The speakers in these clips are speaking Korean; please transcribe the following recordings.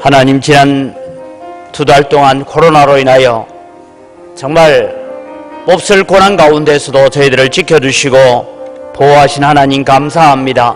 하나님, 지난 2달 동안 코로나로 인하여 정말 몹쓸 고난 가운데서도 저희들을 지켜주시고 보호하신 하나님 감사합니다.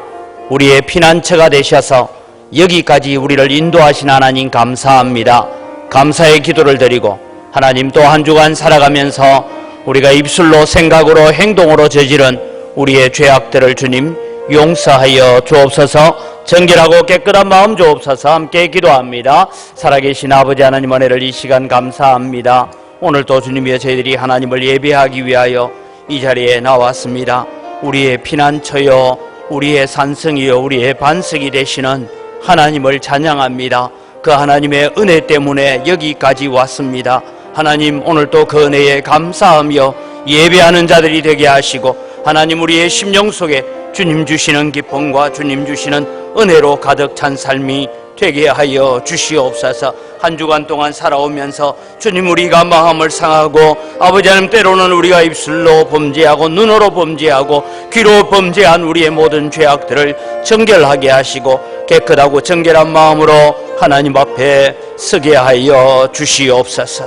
우리의 피난처가 되셔서 여기까지 우리를 인도하신 하나님 감사합니다. 감사의 기도를 드리고 하나님, 또 한 주간 살아가면서 우리가 입술로 생각으로 행동으로 저지른 우리의 죄악들을 주님 용서하여 주옵소서. 정결하고 깨끗한 마음 주옵소서. 함께 기도합니다. 살아계신 아버지 하나님, 은혜를 이 시간 감사합니다. 오늘도 주님이여, 저희들이 하나님을 예배하기 위하여 이 자리에 나왔습니다. 우리의 피난처여, 우리의 산성이여, 우리의 반석이 되시는 하나님을 찬양합니다. 그 하나님의 은혜 때문에 여기까지 왔습니다. 하나님, 오늘도 그 은혜에 감사하며 예배하는 자들이 되게 하시고, 하나님, 우리의 심령 속에 주님 주시는 기쁨과 주님 주시는 은혜로 가득 찬 삶이 되게 하여 주시옵소서. 한 주간 동안 살아오면서 주님, 우리가 마음을 상하고 아버지 하나님, 때로는 우리가 입술로 범죄하고 눈으로 범죄하고 귀로 범죄한 우리의 모든 죄악들을 정결하게 하시고 깨끗하고 정결한 마음으로 하나님 앞에 서게 하여 주시옵소서.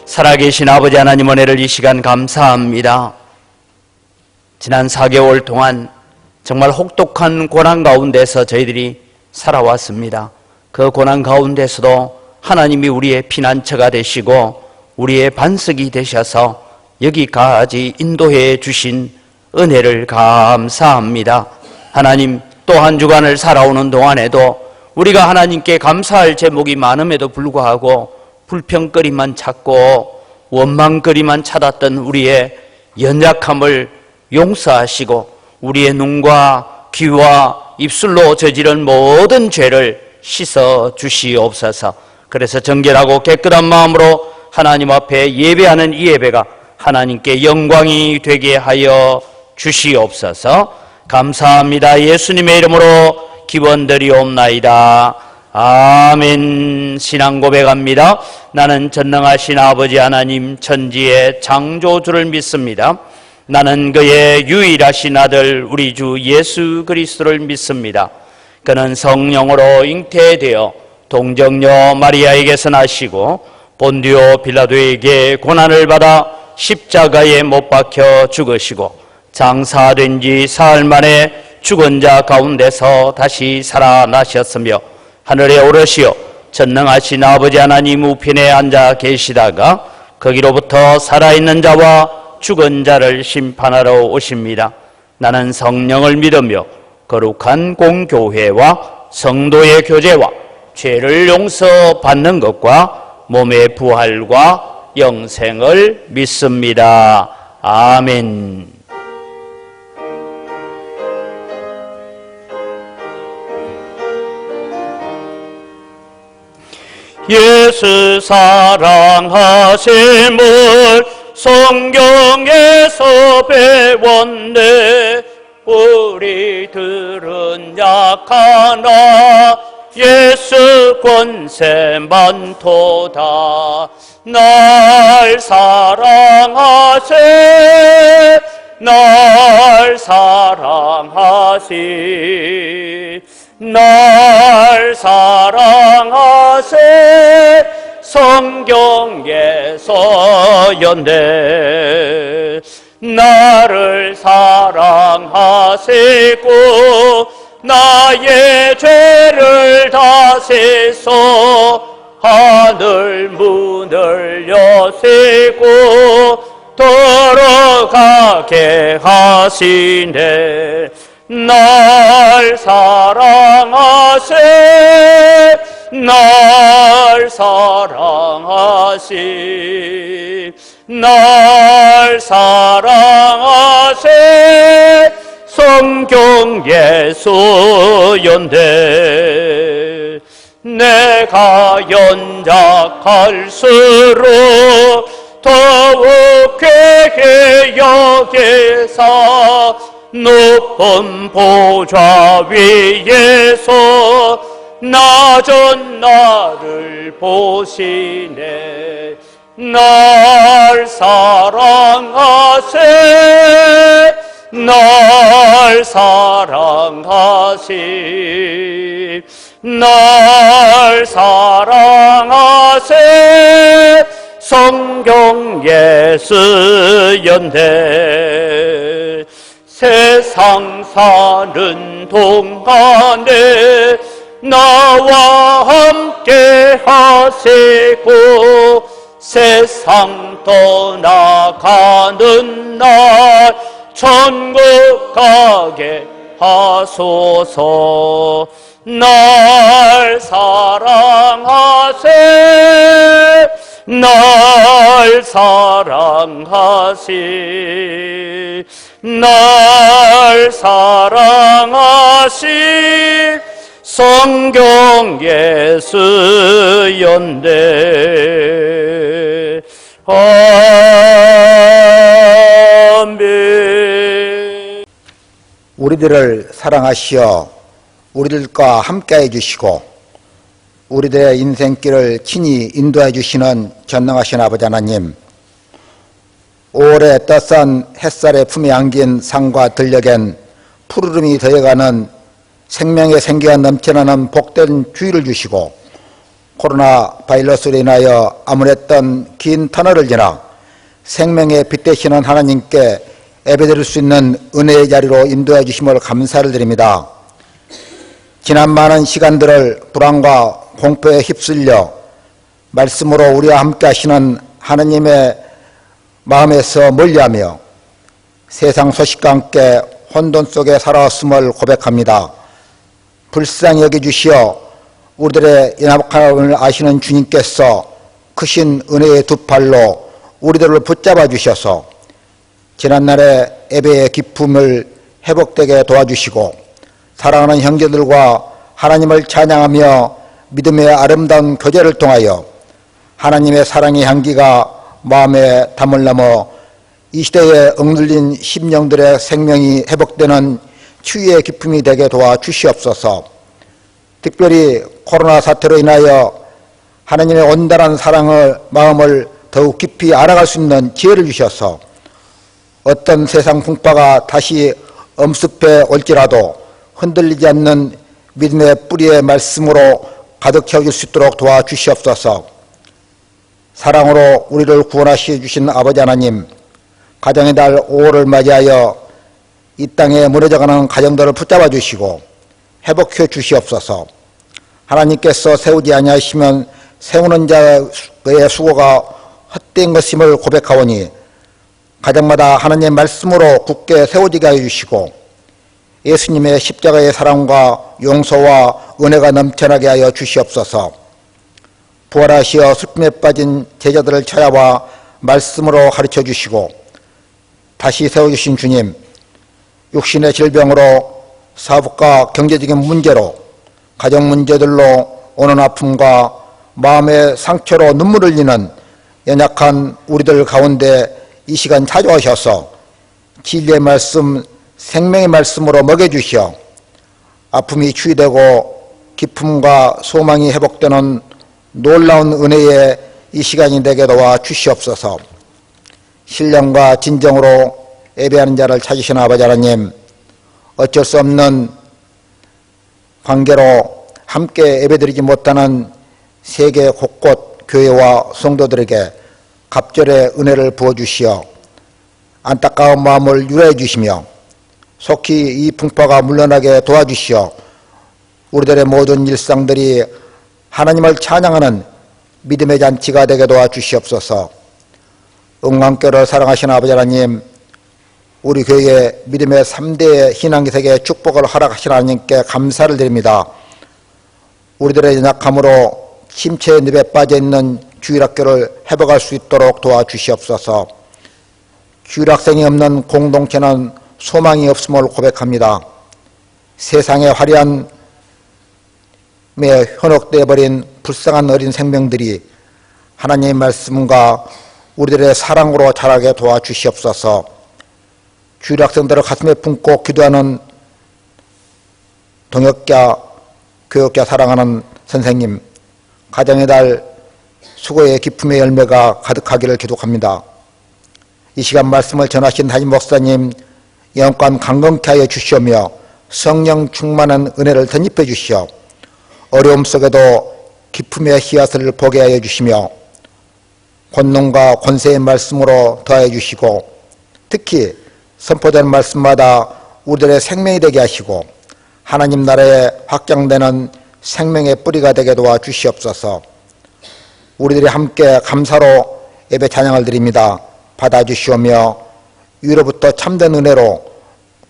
살아계신 아버지 하나님, 은혜를 이 시간 감사합니다. 지난 4개월 동안 정말 혹독한 고난 가운데서 저희들이 살아왔습니다. 그 고난 가운데서도 하나님이 우리의 피난처가 되시고 우리의 반석이 되셔서 여기까지 인도해 주신 은혜를 감사합니다. 하나님, 또 한 주간을 살아오는 동안에도 우리가 하나님께 감사할 제목이 많음에도 불구하고 불평거리만 찾고 원망거리만 찾았던 우리의 연약함을 용서하시고 우리의 눈과 귀와 입술로 저지른 모든 죄를 씻어 주시옵소서. 그래서 정결하고 깨끗한 마음으로 하나님 앞에 예배하는 이 예배가 하나님께 영광이 되게 하여 주시옵소서. 감사합니다. 예수님의 이름으로 기원드리옵나이다. 아멘. 신앙 고백합니다. 나는 전능하신 아버지 하나님 천지의 창조주를 믿습니다. 나는 그의 유일하신 아들 우리 주 예수 그리스도를 믿습니다. 그는 성령으로 잉태되어 동정녀 마리아에게서 나시고 본디오 빌라도에게 고난을 받아 십자가에 못 박혀 죽으시고 장사된 지 사흘 만에 죽은 자 가운데서 다시 살아나셨으며 하늘에 오르시어 전능하신 아버지 하나님 우편에 앉아 계시다가 거기로부터 살아있는 자와 죽은 자를 심판하러 오십니다. 나는 성령을 믿으며 거룩한 공교회와 성도의 교제와 죄를 용서받는 것과 몸의 부활과 영생을 믿습니다. 아멘. 예수 사랑하심을 성경에서 배웠네. 우리들은 약하나 예수 권세 많도다. 날 사랑하세, 날 사랑하시, 날 사랑하세. 성경에서 연대 나를 사랑하시고 나의 죄를 다세서 하늘 문을 여시고 들어가게 하시네. 날 사랑하세, 날 사랑하시, 날 사랑하세. 성경 예수 연대 내가 연약할수록 더욱 괴게 여기사 높은 보좌 위에서 낮은 나를 보시네. 날 사랑하세, 날 사랑하시, 날 사랑하세 성경 예수 연대 세상 사는 동안에 나와 함께 하시고 세상 떠나가는 날 천국 가게 하소서. 날 사랑하세 날 사랑하시 날 사랑하시 성경 예수 연대 아멘. 우리들을 사랑하시어 우리들과 함께해 주시고 우리들의 인생길을 친히 인도해 주시는 전능하신 아버지 하나님, 5월의 따스한 햇살의 품에 안긴 산과 들녘엔 푸르름이 더해가는 생명의 생기가 넘쳐나는 복된 주의를 주시고 코로나 바이러스로 인하여 암울했던 긴 터널을 지나 생명의 빛 되시는 하나님께 예배드릴 수 있는 은혜의 자리로 인도해 주심을 감사를 드립니다. 지난 많은 시간들을 불안과 공포에 휩쓸려 말씀으로 우리와 함께 하시는 하나님의 마음에서 멀리하며 세상 소식과 함께 혼돈 속에 살아왔음을 고백합니다. 불쌍히 여겨주시어 우리들의 연약함을 아시는 주님께서 크신 은혜의 두 팔로 우리들을 붙잡아 주셔서 지난날의 예배의 기쁨을 회복되게 도와주시고 사랑하는 형제들과 하나님을 찬양하며 믿음의 아름다운 교제를 통하여 하나님의 사랑의 향기가 마음에 담을 넘어 이 시대에 억눌린 심령들의 생명이 회복되는 치유의 기쁨이 되게 도와주시옵소서. 특별히 코로나 사태로 인하여 하나님의 온전한 사랑을 마음을 더욱 깊이 알아갈 수 있는 지혜를 주셔서 어떤 세상 풍파가 다시 엄습해 올지라도 흔들리지 않는 믿음의 뿌리의 말씀으로 가득 채워줄 수 있도록 도와주시옵소서. 사랑으로 우리를 구원하시 주신 아버지 하나님, 가정의 달 5월을 맞이하여 이 땅에 무너져가는 가정들을 붙잡아 주시고 회복해 주시옵소서. 하나님께서 세우지 아니하시면 세우는 자의 수고가 헛된 것임을 고백하오니 가정마다 하나님의 말씀으로 굳게 세워지게 하여 주시고 예수님의 십자가의 사랑과 용서와 은혜가 넘쳐나게 하여 주시옵소서. 부활하시어 슬픔에 빠진 제자들을 찾아와 말씀으로 가르쳐 주시고 다시 세워주신 주님, 육신의 질병으로 사업과 경제적인 문제로 가정 문제들로 오는 아픔과 마음의 상처로 눈물을 흘리는 연약한 우리들 가운데 이 시간 찾아오셔서 진리의 말씀, 생명의 말씀으로 먹여주시어 아픔이 치유되고 기쁨과 소망이 회복되는 놀라운 은혜의 이 시간이 되게 도와 주시옵소서. 신령과 진정으로 예배하는 자를 찾으신 아버지 하나님, 어쩔 수 없는 관계로 함께 예배드리지 못하는 세계 곳곳 교회와 성도들에게 갑절의 은혜를 부어주시어 안타까운 마음을 유래해 주시며 속히 이 풍파가 물러나게 도와주시어 우리들의 모든 일상들이 하나님을 찬양하는 믿음의 잔치가 되게 도와주시옵소서. 응강교를 사랑하시는 아버지 하나님, 우리 교회의 믿음의 3대의 신앙기색에 축복을 허락하신 하나님께 감사를 드립니다. 우리들의 연약함으로 침체의 늪에 빠져있는 주일학교를 회복할 수 있도록 도와주시옵소서. 주일학생이 없는 공동체는 소망이 없음을 고백합니다. 세상의 화려함에 현혹되어 버린 불쌍한 어린 생명들이 하나님의 말씀과 우리들의 사랑으로 자라게 도와주시옵소서. 주일학생들을 가슴에 품고 기도하는 동역자, 교육자 사랑하는 선생님, 가정의 달 수고의 기쁨의 열매가 가득하기를 기도합니다. 이 시간 말씀을 전하신 담임 목사님 영권 강건케 하여 주시오며 성령 충만한 은혜를 덧입혀 주시오 어려움 속에도 기쁨의 씨앗을 보게 하여 주시며 권능과 권세의 말씀으로 더하여 주시고 특히 선포된 말씀마다 우리들의 생명이 되게 하시고 하나님 나라에 확장되는 생명의 뿌리가 되게 도와 주시옵소서. 우리들이 함께 감사로 예배 찬양을 드립니다. 받아주시오며 위로부터 참된 은혜로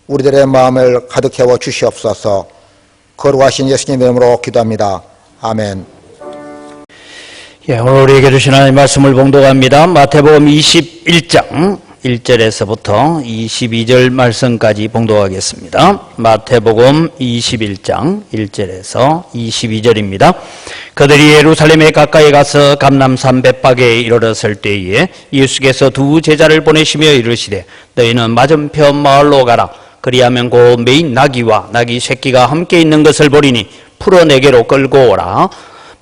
우리들의 마음을 가득 채워 주시옵소서. 거룩하신 예수님의 이름으로 기도합니다. 아멘. 예, 오늘 우리에게 주신 하나님의 말씀을 봉독합니다. 마태복음 21장 1절에서부터 22절 말씀까지 봉독하겠습니다. 마태복음 21장 1절에서 22절입니다. 그들이 예루살렘에 가까이 가서 감람산 벳박에 이르렀을 때에 예수께서 두 제자를 보내시며 이르시되 너희는 맞은편 마을로 가라. 그리하면 곧 매인 나귀와 나귀 새끼가 함께 있는 것을 보리니 풀어 내게로 끌고 오라.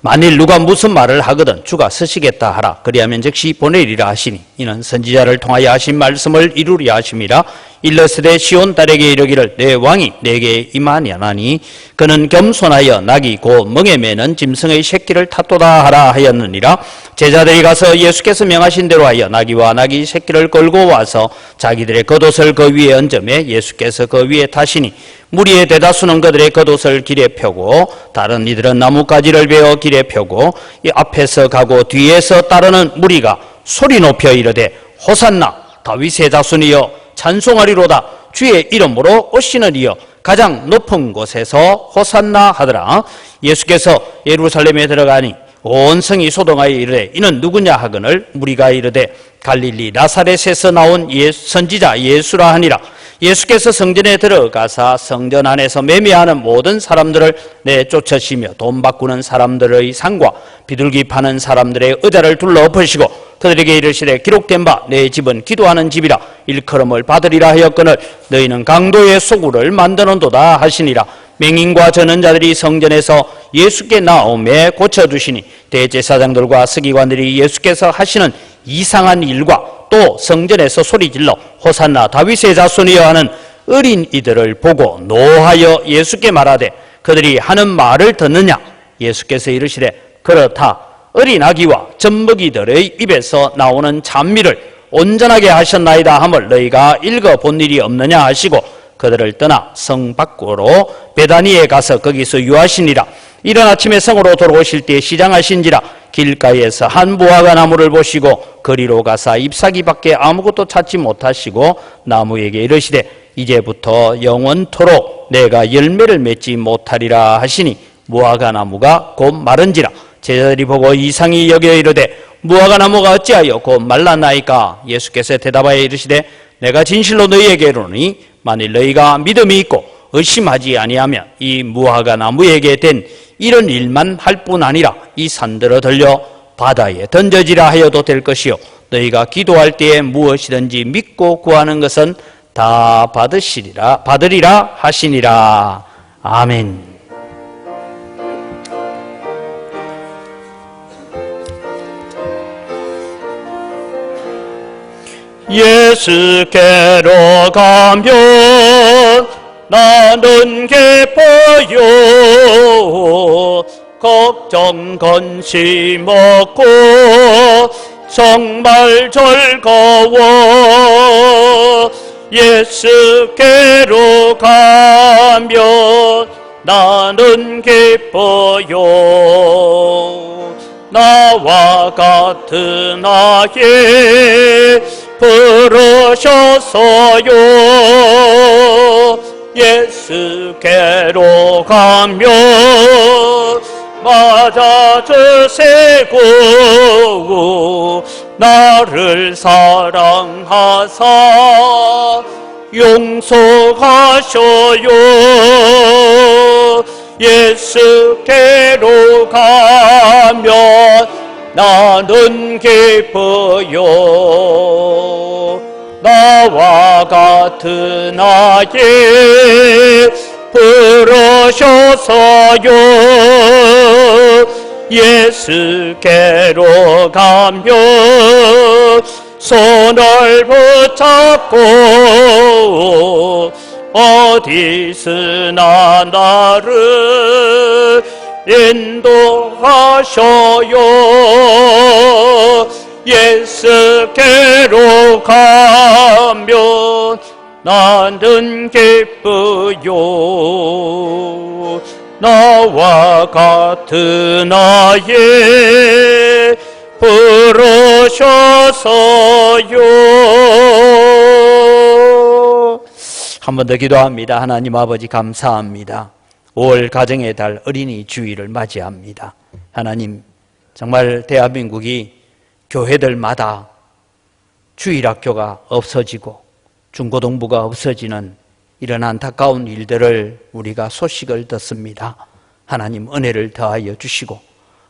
만일 누가 무슨 말을 하거든 주가 쓰시겠다 하라. 그리하면 즉시 보내리라 하시니 이는 선지자를 통하여 하신 말씀을 이루리라 하심이라. 일러스되 시온 딸에게 이르기를 내 왕이 내게 임하냐나니 그는 겸손하여 나귀 곧 멍에 매는 짐승의 새끼를 탓도다 하라 하였느니라. 제자들이 가서 예수께서 명하신 대로 하여 나귀와 나귀 새끼를 끌고 와서 자기들의 겉옷을 그 위에 얹으매 예수께서 그 위에 타시니 무리의 대다수는 그들의 겉옷을 길에 펴고 다른 이들은 나뭇가지를 베어 길에 펴고 이 앞에서 가고 뒤에서 따르는 무리가 소리 높여 이르되 호산나 다윗의 자손이여 찬송하리로다. 주의 이름으로 오시는 이여 가장 높은 곳에서 호산나 하더라. 예수께서 예루살렘에 들어가니 온 성이 소동하여 이르되 이는 누구냐 하거늘 무리가 이르되 갈릴리 나사렛에서 나온 선지자 예수라 하니라. 예수께서 성전에 들어가사 성전 안에서 매매하는 모든 사람들을 내쫓으시며 돈 바꾸는 사람들의 상과 비둘기 파는 사람들의 의자를 둘러 엎으시고 그들에게 이르시되 기록된 바 내 집은 기도하는 집이라 일컬음을 받으리라 하였거늘 너희는 강도의 소굴을 만드는도다 하시니라. 맹인과 저는 자들이 성전에서 예수께 나오매 고쳐주시니 대제사장들과 서기관들이 예수께서 하시는 이상한 일과 또 성전에서 소리질러 호산나 다윗의 자손이여 하는 어린 이들을 보고 노하여 예수께 말하되 그들이 하는 말을 듣느냐. 예수께서 이르시되 그렇다. 어린 아기와 젖먹이들의 입에서 나오는 찬미를 온전하게 하셨나이다 함을 너희가 읽어본 일이 없느냐 하시고 그들을 떠나 성 밖으로 베다니에 가서 거기서 유하시니라. 이른 아침에 성으로 돌아오실 때 시장하신지라 길가에서 한 무화과 나무를 보시고 거리로 가사 잎사귀밖에 아무것도 찾지 못하시고 나무에게 이르시되 이제부터 영원토록 내가 열매를 맺지 못하리라 하시니 무화과 나무가 곧 마른지라. 제자들이 보고 이상히 여겨 이르되 무화과 나무가 어찌하여 곧 말랐나이까. 예수께서 대답하여 이르시되 내가 진실로 너희에게 이르노니 만일 너희가 믿음이 있고 의심하지 아니하면 이 무화과 나무에게 된 이런 일만 할 뿐 아니라 이 산들어 들려 바다에 던져지라 하여도 될 것이요 너희가 기도할 때에 무엇이든지 믿고 구하는 것은 다 받으리라 하시니라. 아멘. 예수께로 가면 나는 기뻐요. 걱정 근심 없고 정말 즐거워. 예수께로 가면 나는 기뻐요. 나와 같은 아이 부르셨어요. 예수께로 가면 맞아주시고 나를 사랑하사 용서하셔요. 예수께로 가면 나는 기뻐요. 나와 같은 아이 부르셔서요. 예수께로 가면 손을 붙잡고 어디서나 나를 인도하셔요. 예수께로 가면 나는 기쁘요. 나와 같은 아이 부르셔서요. 한 번 더 기도합니다. 하나님 아버지 감사합니다. 5월 가정의 달 어린이 주일을 맞이합니다. 하나님, 정말 대한민국이 교회들마다 주일학교가 없어지고 중고등부가 없어지는 이런 안타까운 일들을 우리가 소식을 듣습니다. 하나님 은혜를 더하여 주시고,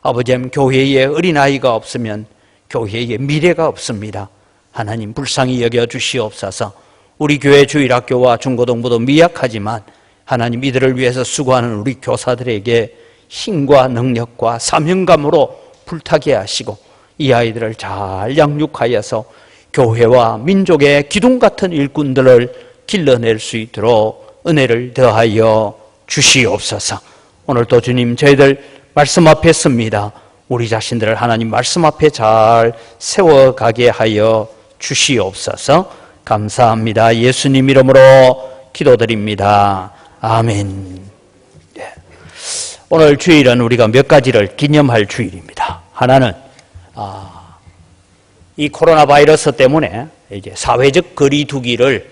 아버지, 교회에 어린아이가 없으면 교회에 미래가 없습니다. 하나님 불쌍히 여겨 주시옵소서. 우리 교회 주일학교와 중고등부도 미약하지만 하나님 이들을 위해서 수고하는 우리 교사들에게 힘과 능력과 사명감으로 불타게 하시고 이 아이들을 잘 양육하여서 교회와 민족의 기둥 같은 일꾼들을 길러낼 수 있도록 은혜를 더하여 주시옵소서. 오늘도 주님, 저희들 말씀 앞에 섭니다. 우리 자신들을 하나님 말씀 앞에 잘 세워가게 하여 주시옵소서. 감사합니다. 예수님 이름으로 기도드립니다. 아멘. 네. 오늘 주일은 우리가 몇 가지를 기념할 주일입니다. 하나는 이 코로나 바이러스 때문에 이제 사회적 거리두기를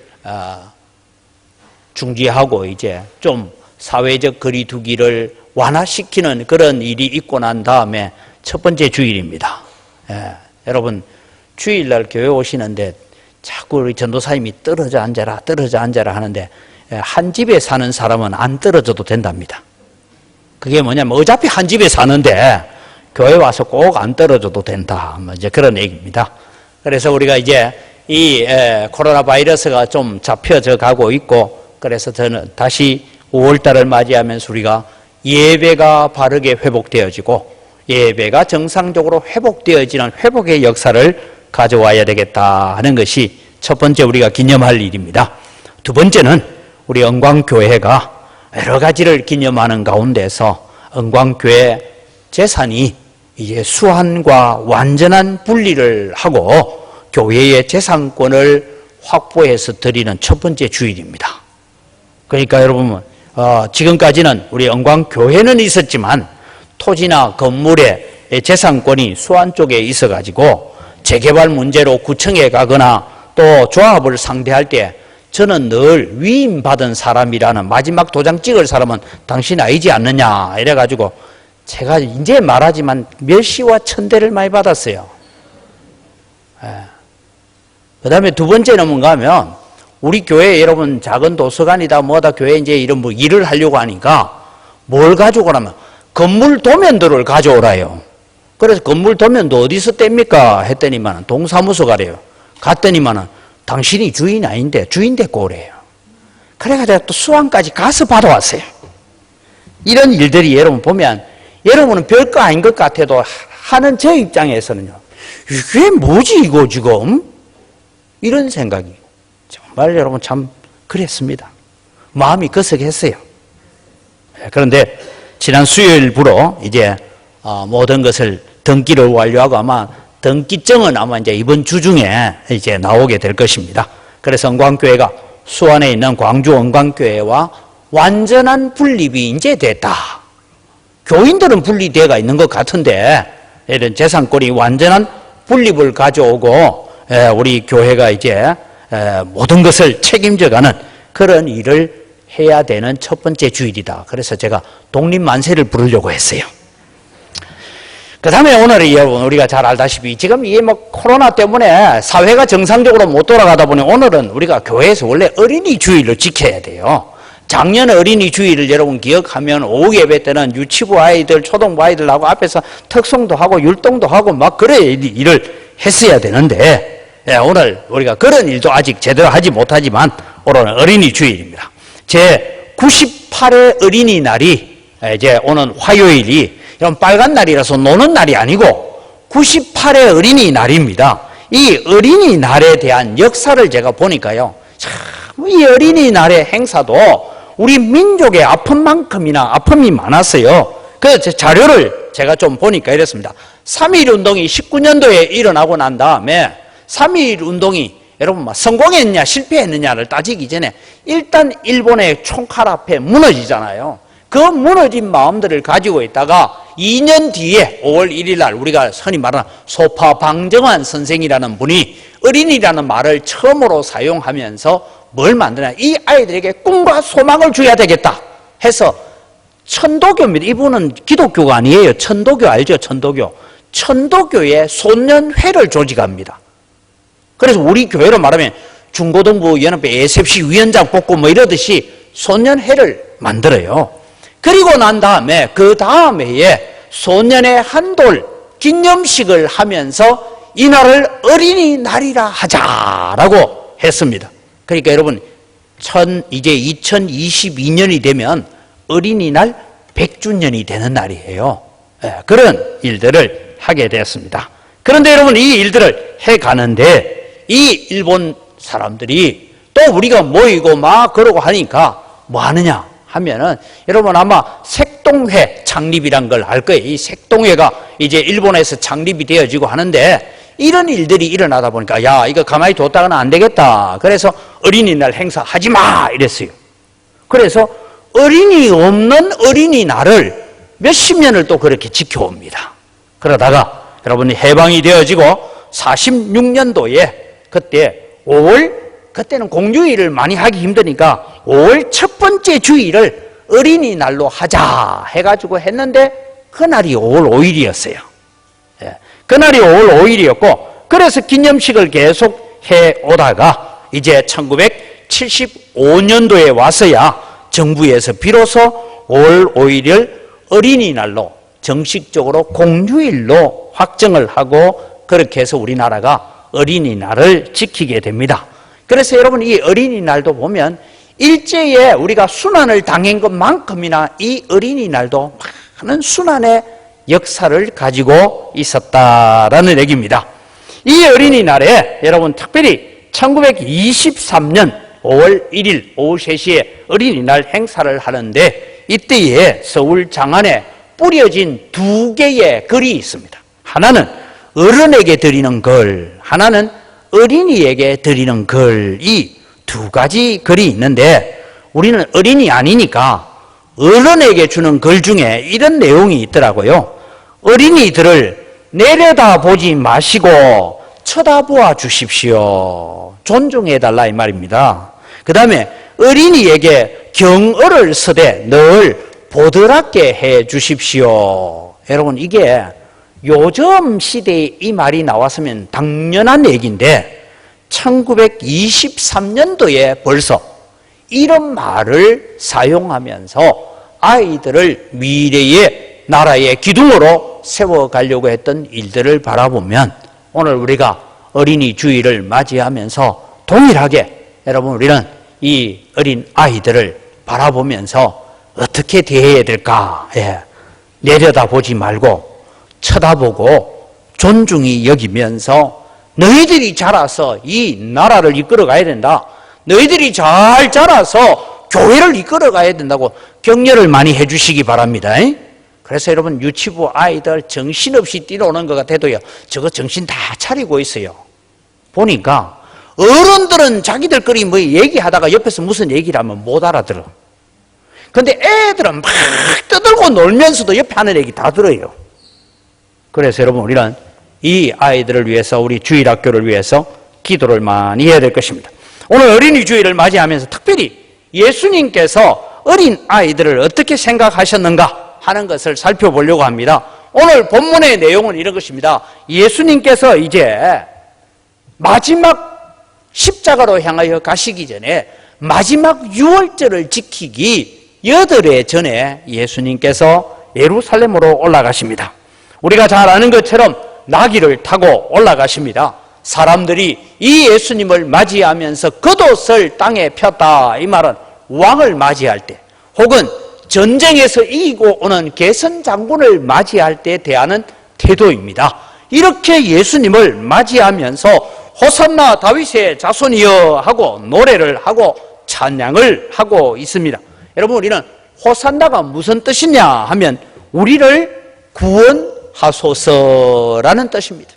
중지하고 이제 좀 사회적 거리두기를 완화시키는 그런 일이 있고 난 다음에 첫 번째 주일입니다. 여러분, 주일날 교회 오시는데 자꾸 우리 전도사님이 떨어져 앉아라 하는데 한 집에 사는 사람은 안 떨어져도 된답니다. 그게 뭐냐면 어차피 한 집에 사는데 교회 와서 꼭 안 떨어져도 된다. 이제 그런 얘기입니다. 그래서 우리가 이제 이 코로나 바이러스가 좀 잡혀져 가고 있고, 그래서 저는 다시 5월달을 맞이하면서 우리가 예배가 바르게 회복되어지고 예배가 정상적으로 회복되어지는 회복의 역사를 가져와야 되겠다 하는 것이 첫 번째 우리가 기념할 일입니다. 두 번째는 우리 은광교회가 여러 가지를 기념하는 가운데서 은광교회 재산이 이제 수한과 완전한 분리를 하고 교회의 재산권을 확보해서 드리는 첫 번째 주일입니다. 그러니까 여러분, 지금까지는 우리 은광교회는 있었지만 토지나 건물의 재산권이 수한 쪽에 있어가지고 재개발 문제로 구청에 가거나 또 조합을 상대할 때 저는 늘 위임받은 사람이라는, 마지막 도장 찍을 사람은 당신 아니지 않느냐 이래가지고 제가 이제 말하지만 멸시와 천대를 많이 받았어요. 그 다음에 두 번째는 뭔가 하면 우리 교회 여러분 작은 도서관이다 뭐다 교회 이제 이런 뭐 일을 하려고 하니까 뭘 가져오라면 건물 도면도를 가져오라요. 그래서 건물 도면도 어디서 뗍니까 했더니만 동사무소 가래요. 갔더니만 당신이 주인 아닌데 주인 데리고 오래요. 그래가지고 또 수원까지 가서 받아왔어요. 이런 일들이 여러분 보면 여러분은 별거 아닌 것 같아도 하는 제 입장에서는요, 이게 뭐지 이거 지금? 이런 생각이 정말 여러분 참 그랬습니다. 마음이 거석했어요. 그런데 지난 수요일부로 이제 모든 것을 등기를 완료하고 아마 등기증은 아마 이제 이번 주 중에 이제 나오게 될 것입니다. 그래서 은광교회가 수원에 있는 광주 은광교회와 완전한 분립이 이제 됐다. 교인들은 분리되어 있는 것 같은데 이런 재산권이 완전한 분립을 가져오고 우리 교회가 이제 모든 것을 책임져가는 그런 일을 해야 되는 첫 번째 주일이다. 그래서 제가 독립만세를 부르려고 했어요. 그 다음에 오늘은 여러분 우리가 잘 알다시피 지금 이게 뭐 코로나 때문에 사회가 정상적으로 못 돌아가다 보니 오늘은 우리가 교회에서 원래 어린이 주일을 지켜야 돼요. 작년 어린이 주일을 여러분 기억하면 오후 예배 때는 유치부 아이들, 초등부 아이들하고 앞에서 특송도 하고 율동도 하고 막 그래 일을 했어야 되는데 오늘 우리가 그런 일도 아직 제대로 하지 못하지만 오늘은 어린이 주일입니다. 제 98회 어린이날이 이제 오는 화요일이 이런 빨간 날이라서 노는 날이 아니고 98회 어린이날입니다. 이 어린이날에 대한 역사를 제가 보니까요, 참 이 어린이날의 행사도 우리 민족의 아픔만큼이나 아픔이 많았어요. 그 자료를 제가 좀 보니까 이랬습니다. 3.1 운동이 19년도에 일어나고 난 다음에 3.1 운동이 여러분 성공했냐 실패했느냐를 따지기 전에 일단 일본의 총칼 앞에 무너지잖아요. 그 무너진 마음들을 가지고 있다가 2년 뒤에 5월 1일 날 우리가 흔히 말하는 소파 방정환 선생이라는 분이 어린이라는 말을 처음으로 사용하면서 뭘 만드냐, 이 아이들에게 꿈과 소망을 줘야 되겠다 해서 천도교입니다. 이분은 기독교가 아니에요. 천도교 알죠? 천도교. 천도교의 소년회를 조직합니다. 그래서 우리 교회로 말하면 중고등부 연합회 예습시 위원장 뽑고 뭐 이러듯이 소년회를 만들어요. 그리고 난 다음에 그 다음 해에 소년의 한돌 기념식을 하면서 이날을 어린이날이라 하자라고 했습니다. 그러니까 여러분 이제 2022년이 되면 어린이날 100주년이 되는 날이에요. 그런 일들을 하게 되었습니다. 그런데 여러분 이 일들을 해가는데 이 일본 사람들이 또 우리가 모이고 막 그러고 하니까 뭐 하느냐 하면은 여러분 아마 색동회 창립이란 걸 알 거예요. 이 색동회가 이제 일본에서 창립이 되어지고 하는데 이런 일들이 일어나다 보니까 야 이거 가만히 뒀다가는 안 되겠다. 그래서 어린이날 행사 하지 마 이랬어요. 그래서 어린이 없는 어린이날을 몇십 년을 또 그렇게 지켜옵니다. 그러다가 여러분이 해방이 되어지고 46년도에 그때 5월 그때는 공휴일을 많이 하기 힘드니까 5월 첫 번째 주일을 어린이날로 하자 해가지고 했는데 그날이 5월 5일이었어요. 그날이 5월 5일이었고 그래서 기념식을 계속 해오다가 이제 1975년도에 와서야 정부에서 비로소 5월 5일을 어린이날로 정식적으로 공휴일로 확정을 하고 그렇게 해서 우리나라가 어린이날을 지키게 됩니다. 그래서 여러분 이 어린이날도 보면 일제에 우리가 순환을 당한 것만큼이나 이 어린이날도 많은 순환의 역사를 가지고 있었다라는 얘기입니다. 이 어린이날에 여러분 특별히 1923년 5월 1일 오후 3시에 어린이날 행사를 하는데 이때에 서울 장안에 뿌려진 두 개의 글이 있습니다. 하나는 어른에게 드리는 글, 하나는 어린이에게 드리는 글, 이 두 가지 글이 있는데 우리는 어린이 아니니까 어른에게 주는 글 중에 이런 내용이 있더라고요. 어린이들을 내려다보지 마시고 쳐다보아 주십시오. 존중해달라 이 말입니다. 그 다음에 어린이에게 경어를 쓰되 늘 보드랍게 해 주십시오. 여러분 이게 요즘 시대에 이 말이 나왔으면 당연한 얘기인데 1923년도에 벌써 이런 말을 사용하면서 아이들을 미래의 나라의 기둥으로 세워가려고 했던 일들을 바라보면 오늘 우리가 어린이 주일을 맞이하면서 동일하게 여러분 우리는 이 어린 아이들을 바라보면서 어떻게 대해야 될까? 내려다보지 말고 쳐다보고 존중히 여기면서 너희들이 자라서 이 나라를 이끌어 가야 된다. 너희들이 잘 자라서 교회를 이끌어 가야 된다고 격려를 많이 해주시기 바랍니다. 그래서 여러분 유치부 아이들 정신없이 뛰어오는 것 같아도요 저거 정신 다 차리고 있어요. 보니까 어른들은 자기들끼리 뭐 얘기하다가 옆에서 무슨 얘기를 하면 못 알아들어. 근데 애들은 막 떠들고 놀면서도 옆에 하는 얘기 다 들어요. 그래서 여러분 우리는 이 아이들을 위해서 우리 주일학교를 위해서 기도를 많이 해야 될 것입니다. 오늘 어린이 주일을 맞이하면서 특별히 예수님께서 어린 아이들을 어떻게 생각하셨는가 하는 것을 살펴보려고 합니다. 오늘 본문의 내용은 이런 것입니다. 예수님께서 이제 마지막 십자가로 향하여 가시기 전에 마지막 유월절을 지키기 8해 전에 예수님께서 예루살렘으로 올라가십니다. 우리가 잘 아는 것처럼 나귀를 타고 올라가십니다. 사람들이 이 예수님을 맞이하면서 겉옷을 땅에 폈다. 이 말은 왕을 맞이할 때 혹은 전쟁에서 이기고 오는 개선 장군을 맞이할 때 대하는 태도입니다. 이렇게 예수님을 맞이하면서 호산나 다윗의 자손이여 하고 노래를 하고 찬양을 하고 있습니다. 여러분 우리는 호산나가 무슨 뜻이냐 하면 우리를 구원하소서라는 뜻입니다.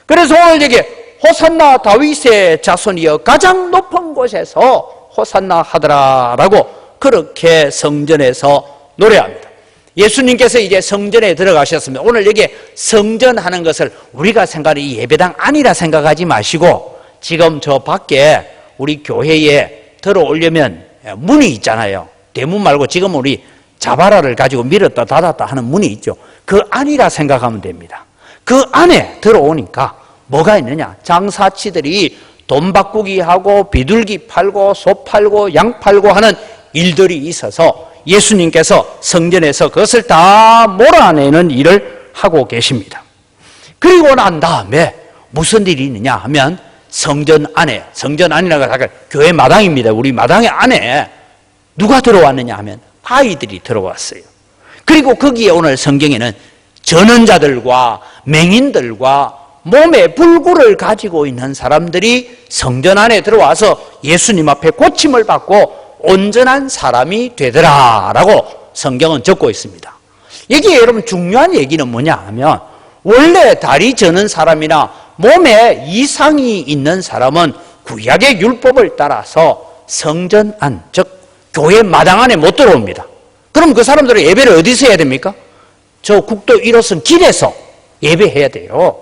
그래서 오늘 여기 호산나 다윗의 자손이여 가장 높은 곳에서 호산나 하더라라고 그렇게 성전에서 노래합니다. 예수님께서 이제 성전에 들어가셨습니다. 오늘 여기 성전 하는 것을 우리가 생각하는 이 예배당 안이라 생각하지 마시고 지금 저 밖에 우리 교회에 들어오려면 문이 있잖아요. 대문 말고 지금 우리 자바라를 가지고 밀었다 닫았다 하는 문이 있죠. 그 안이라 생각하면 됩니다. 그 안에 들어오니까 뭐가 있느냐? 장사치들이 돈 바꾸기 하고 비둘기 팔고 소 팔고 양 팔고 하는 일들이 있어서 예수님께서 성전에서 그것을 다 몰아내는 일을 하고 계십니다. 그리고 난 다음에 무슨 일이 있느냐 하면 성전 안이라고 하면 교회 마당입니다. 우리 마당의 안에 누가 들어왔느냐 하면 아이들이 들어왔어요. 그리고 거기에 오늘 성경에는 전원자들과 맹인들과 몸에 불구를 가지고 있는 사람들이 성전 안에 들어와서 예수님 앞에 고침을 받고 온전한 사람이 되더라라고 성경은 적고 있습니다. 여기에 여러분 중요한 얘기는 뭐냐 하면 원래 다리 저는 사람이나 몸에 이상이 있는 사람은 구약의 율법을 따라서 성전 안, 즉 교회 마당 안에 못 들어옵니다. 그럼 그 사람들은 예배를 어디서 해야 됩니까? 저 국도 1호선 길에서 예배해야 돼요.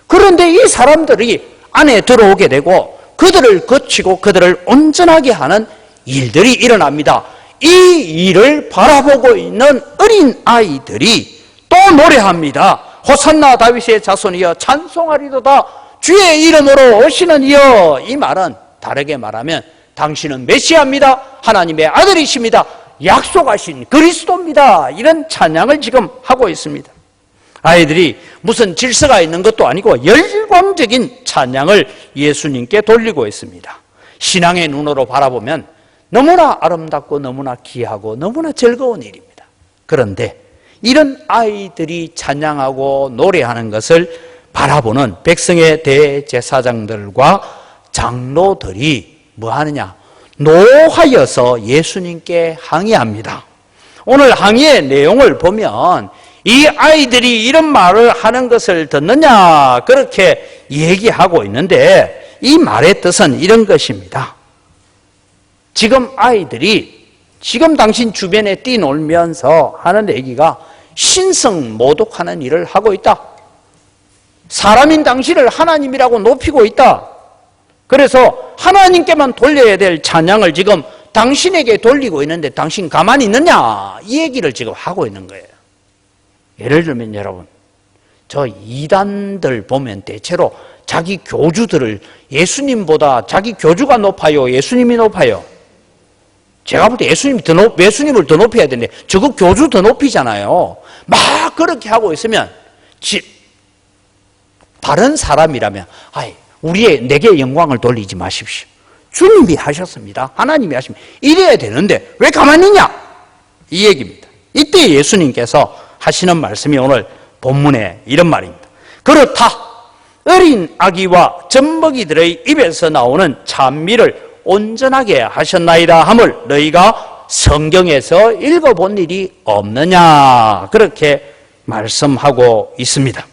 그런데 이 사람들이 안에 들어오게 되고 그들을 거치고 그들을 온전하게 하는 일들이 일어납니다. 이 일을 바라보고 있는 어린 아이들이 또 노래합니다. 호산나 다윗의 자손이여 찬송하리도다 주의 이름으로 오시는 이여. 이 말은 다르게 말하면 당신은 메시아입니다. 하나님의 아들이십니다. 약속하신 그리스도입니다. 이런 찬양을 지금 하고 있습니다. 아이들이 무슨 질서가 있는 것도 아니고 열광적인 찬양을 예수님께 돌리고 있습니다. 신앙의 눈으로 바라보면 너무나 아름답고 너무나 귀하고 너무나 즐거운 일입니다. 그런데 이런 아이들이 찬양하고 노래하는 것을 바라보는 백성의 대제사장들과 장로들이 뭐 하느냐? 노하여서 예수님께 항의합니다. 오늘 항의의 내용을 보면 이 아이들이 이런 말을 하는 것을 듣느냐 그렇게 얘기하고 있는데 이 말의 뜻은 이런 것입니다. 지금 아이들이 지금 당신 주변에 뛰놀면서 하는 얘기가 신성 모독하는 일을 하고 있다. 사람인 당신을 하나님이라고 높이고 있다. 그래서 하나님께만 돌려야 될 찬양을 지금 당신에게 돌리고 있는데 당신 가만히 있느냐 이 얘기를 지금 하고 있는 거예요. 예를 들면 여러분 저 이단들 보면 대체로 자기 교주들을 예수님보다 자기 교주가 높아요? 예수님이 높아요? 제가 볼 때 예수님을 더 높여야 되는데 저거 교주 더 높이잖아요. 막 그렇게 하고 있으면 다른 사람이라면 내게 영광을 돌리지 마십시오. 주님이 하셨습니다. 하나님이 하십니다. 이래야 되는데 왜 가만히 있냐? 이 얘기입니다. 이때 예수님께서 하시는 말씀이 오늘 본문에 이런 말입니다. 그렇다. 어린 아기와 젖먹이들의 입에서 나오는 찬미를 온전하게 하셨나이다 함을 너희가 성경에서 읽어본 일이 없느냐 그렇게 말씀하고 있습니다.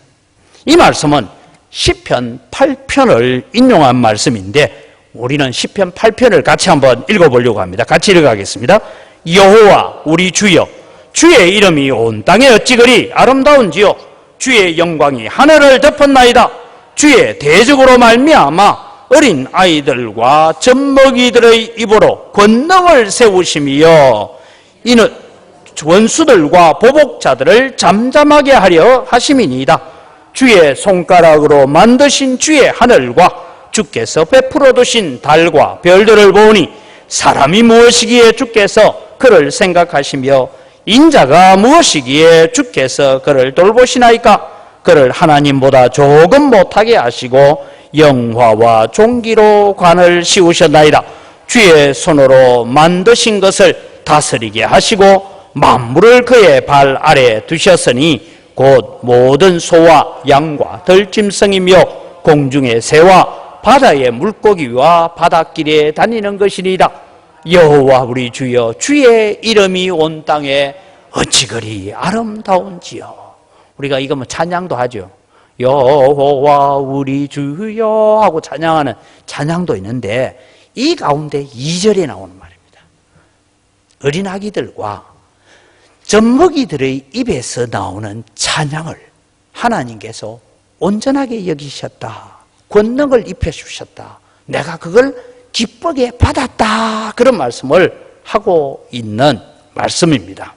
이 말씀은 시편 8편을 인용한 말씀인데 우리는 시편 8편을 같이 한번 읽어보려고 합니다. 같이 읽어가겠습니다. 여호와 우리 주여 주의 이름이 온 땅에 어찌 그리 아름다운지요 주의 영광이 하늘을 덮었나이다. 주의 대적으로 말미암아 어린 아이들과 젖먹이들의 입으로 권능을 세우심이여 이는 원수들과 보복자들을 잠잠하게 하려 하심이니이다. 주의 손가락으로 만드신 주의 하늘과 주께서 베풀어 두신 달과 별들을 보니 사람이 무엇이기에 주께서 그를 생각하시며 인자가 무엇이기에 주께서 그를 돌보시나이까. 그를 하나님보다 조금 못하게 하시고 영화와 종기로 관을 씌우셨나이다. 주의 손으로 만드신 것을 다스리게 하시고 만물을 그의 발 아래 두셨으니 곧 모든 소와 양과 들짐승이며 공중의 새와 바다의 물고기와 바닷길에 다니는 것이니이다. 여호와 우리 주여 주의 이름이 온 땅에 어찌 그리 아름다운지요. 우리가 이거 뭐 찬양도 하죠. 여호와 우리 주여 하고 찬양하는 찬양도 있는데 이 가운데 2절에 나오는 말입니다. 어린아기들과 젖먹이들의 입에서 나오는 찬양을 하나님께서 온전하게 여기셨다. 권능을 입혀주셨다. 내가 그걸 기쁘게 받았다. 그런 말씀을 하고 있는 말씀입니다.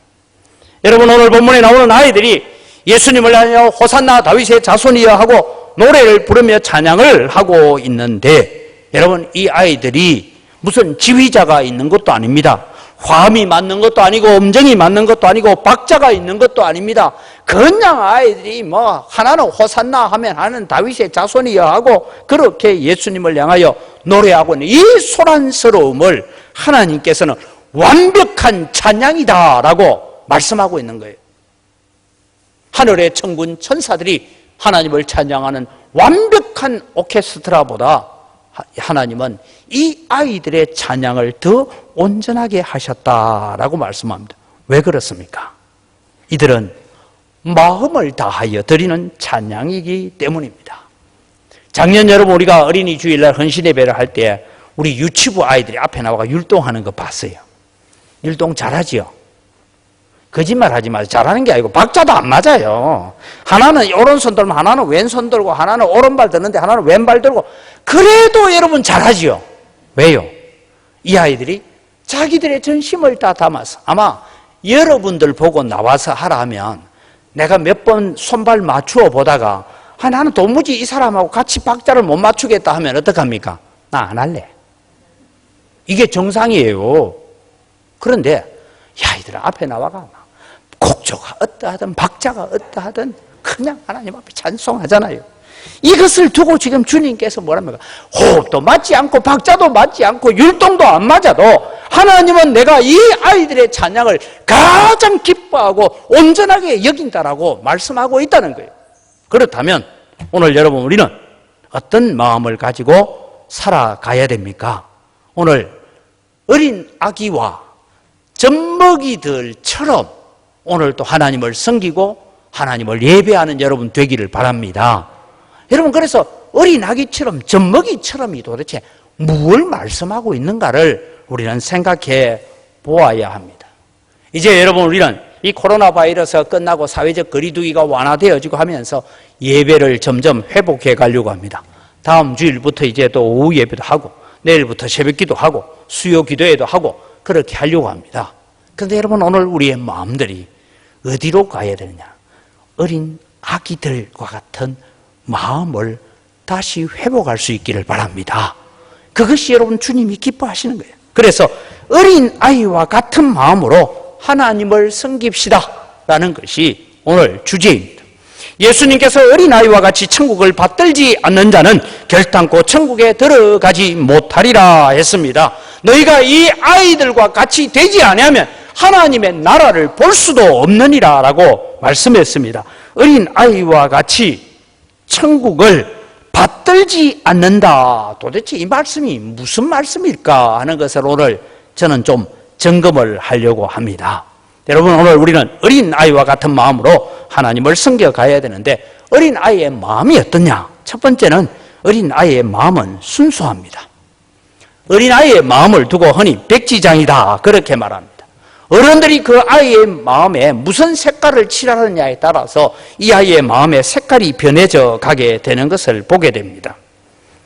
여러분, 오늘 본문에 나오는 아이들이 예수님을 향하여 호산나 다윗의 자손이여 하고 노래를 부르며 찬양을 하고 있는데, 여러분, 이 아이들이 무슨 지휘자가 있는 것도 아닙니다. 화음이 맞는 것도 아니고 음정이 맞는 것도 아니고 박자가 있는 것도 아닙니다. 그냥 아이들이 뭐 하나는 호산나 하면 하나는 다윗의 자손이여 하고 그렇게 예수님을 향하여 노래하고 있는 이 소란스러움을 하나님께서는 완벽한 찬양이다라고 말씀하고 있는 거예요. 하늘의 천군 천사들이 하나님을 찬양하는 완벽한 오케스트라보다 하나님은 이 아이들의 찬양을 더 온전하게 하셨다라고 말씀합니다. 왜 그렇습니까? 이들은 마음을 다하여 드리는 찬양이기 때문입니다. 작년 여러분 우리가 어린이 주일날 헌신예배를 할 때 우리 유치부 아이들이 앞에 나와서 율동하는 거 봤어요. 율동 잘하지요? 거짓말 하지 마세요. 잘하는 게 아니고 박자도 안 맞아요. 하나는 오른손 들면 하나는 왼손 들고 하나는 오른발 드는데 하나는 왼발 들고 그래도 여러분 잘하지요. 왜요? 이 아이들이 자기들의 전심을 다 담아서 아마 여러분들 보고 나와서 하라 하면 내가 몇 번 손발 맞추어 보다가 나는 도무지 이 사람하고 같이 박자를 못 맞추겠다 하면 어떡합니까? 나 안 할래. 이게 정상이에요. 그런데 야, 이들 앞에 나와가 곡조가 어떠하든 박자가 어떠하든 그냥 하나님 앞에 찬송하잖아요. 이것을 두고 지금 주님께서 뭐랍니까? 호흡도 맞지 않고 박자도 맞지 않고 율동도 안 맞아도 하나님은 내가 이 아이들의 찬양을 가장 기뻐하고 온전하게 여긴다라고 말씀하고 있다는 거예요. 그렇다면 오늘 여러분 우리는 어떤 마음을 가지고 살아가야 됩니까? 오늘 어린 아기와 젖먹이들처럼 오늘도 하나님을 섬기고 하나님을 예배하는 여러분 되기를 바랍니다. 여러분, 그래서 어린 아기처럼 젖먹이처럼이 도대체 무엇을 말씀하고 있는가를 우리는 생각해 보아야 합니다. 이제 여러분 우리는 이 코로나 바이러스가 끝나고 사회적 거리두기가 완화되어지고 하면서 예배를 점점 회복해 가려고 합니다. 다음 주일부터 이제 또 오후 예배도 하고 내일부터 새벽기도 하고 수요 기도회도 하고 그렇게 하려고 합니다. 그런데 여러분 오늘 우리의 마음들이 어디로 가야 되느냐? 어린 아기들과 같은 마음을 다시 회복할 수 있기를 바랍니다. 그것이 여러분 주님이 기뻐하시는 거예요. 그래서 어린 아이와 같은 마음으로 하나님을 섬깁시다 라는 것이 오늘 주제입니다. 예수님께서 어린아이와 같이 천국을 받들지 않는 자는 결단코 천국에 들어가지 못하리라 했습니다. 너희가 이 아이들과 같이 되지 않으면 하나님의 나라를 볼 수도 없느니라 라고 말씀했습니다. 어린아이와 같이 천국을 받들지 않는다. 도대체 이 말씀이 무슨 말씀일까 하는 것을 오늘 저는 좀 점검을 하려고 합니다. 여러분 오늘 우리는 어린아이와 같은 마음으로 하나님을 섬겨가야 되는데 어린아이의 마음이 어떠냐? 첫 번째는 어린아이의 마음은 순수합니다. 어린아이의 마음을 두고 흔히 백지장이다 그렇게 말합니다. 어른들이 그 아이의 마음에 무슨 색깔을 칠하느냐에 따라서 이 아이의 마음의 색깔이 변해져 가게 되는 것을 보게 됩니다.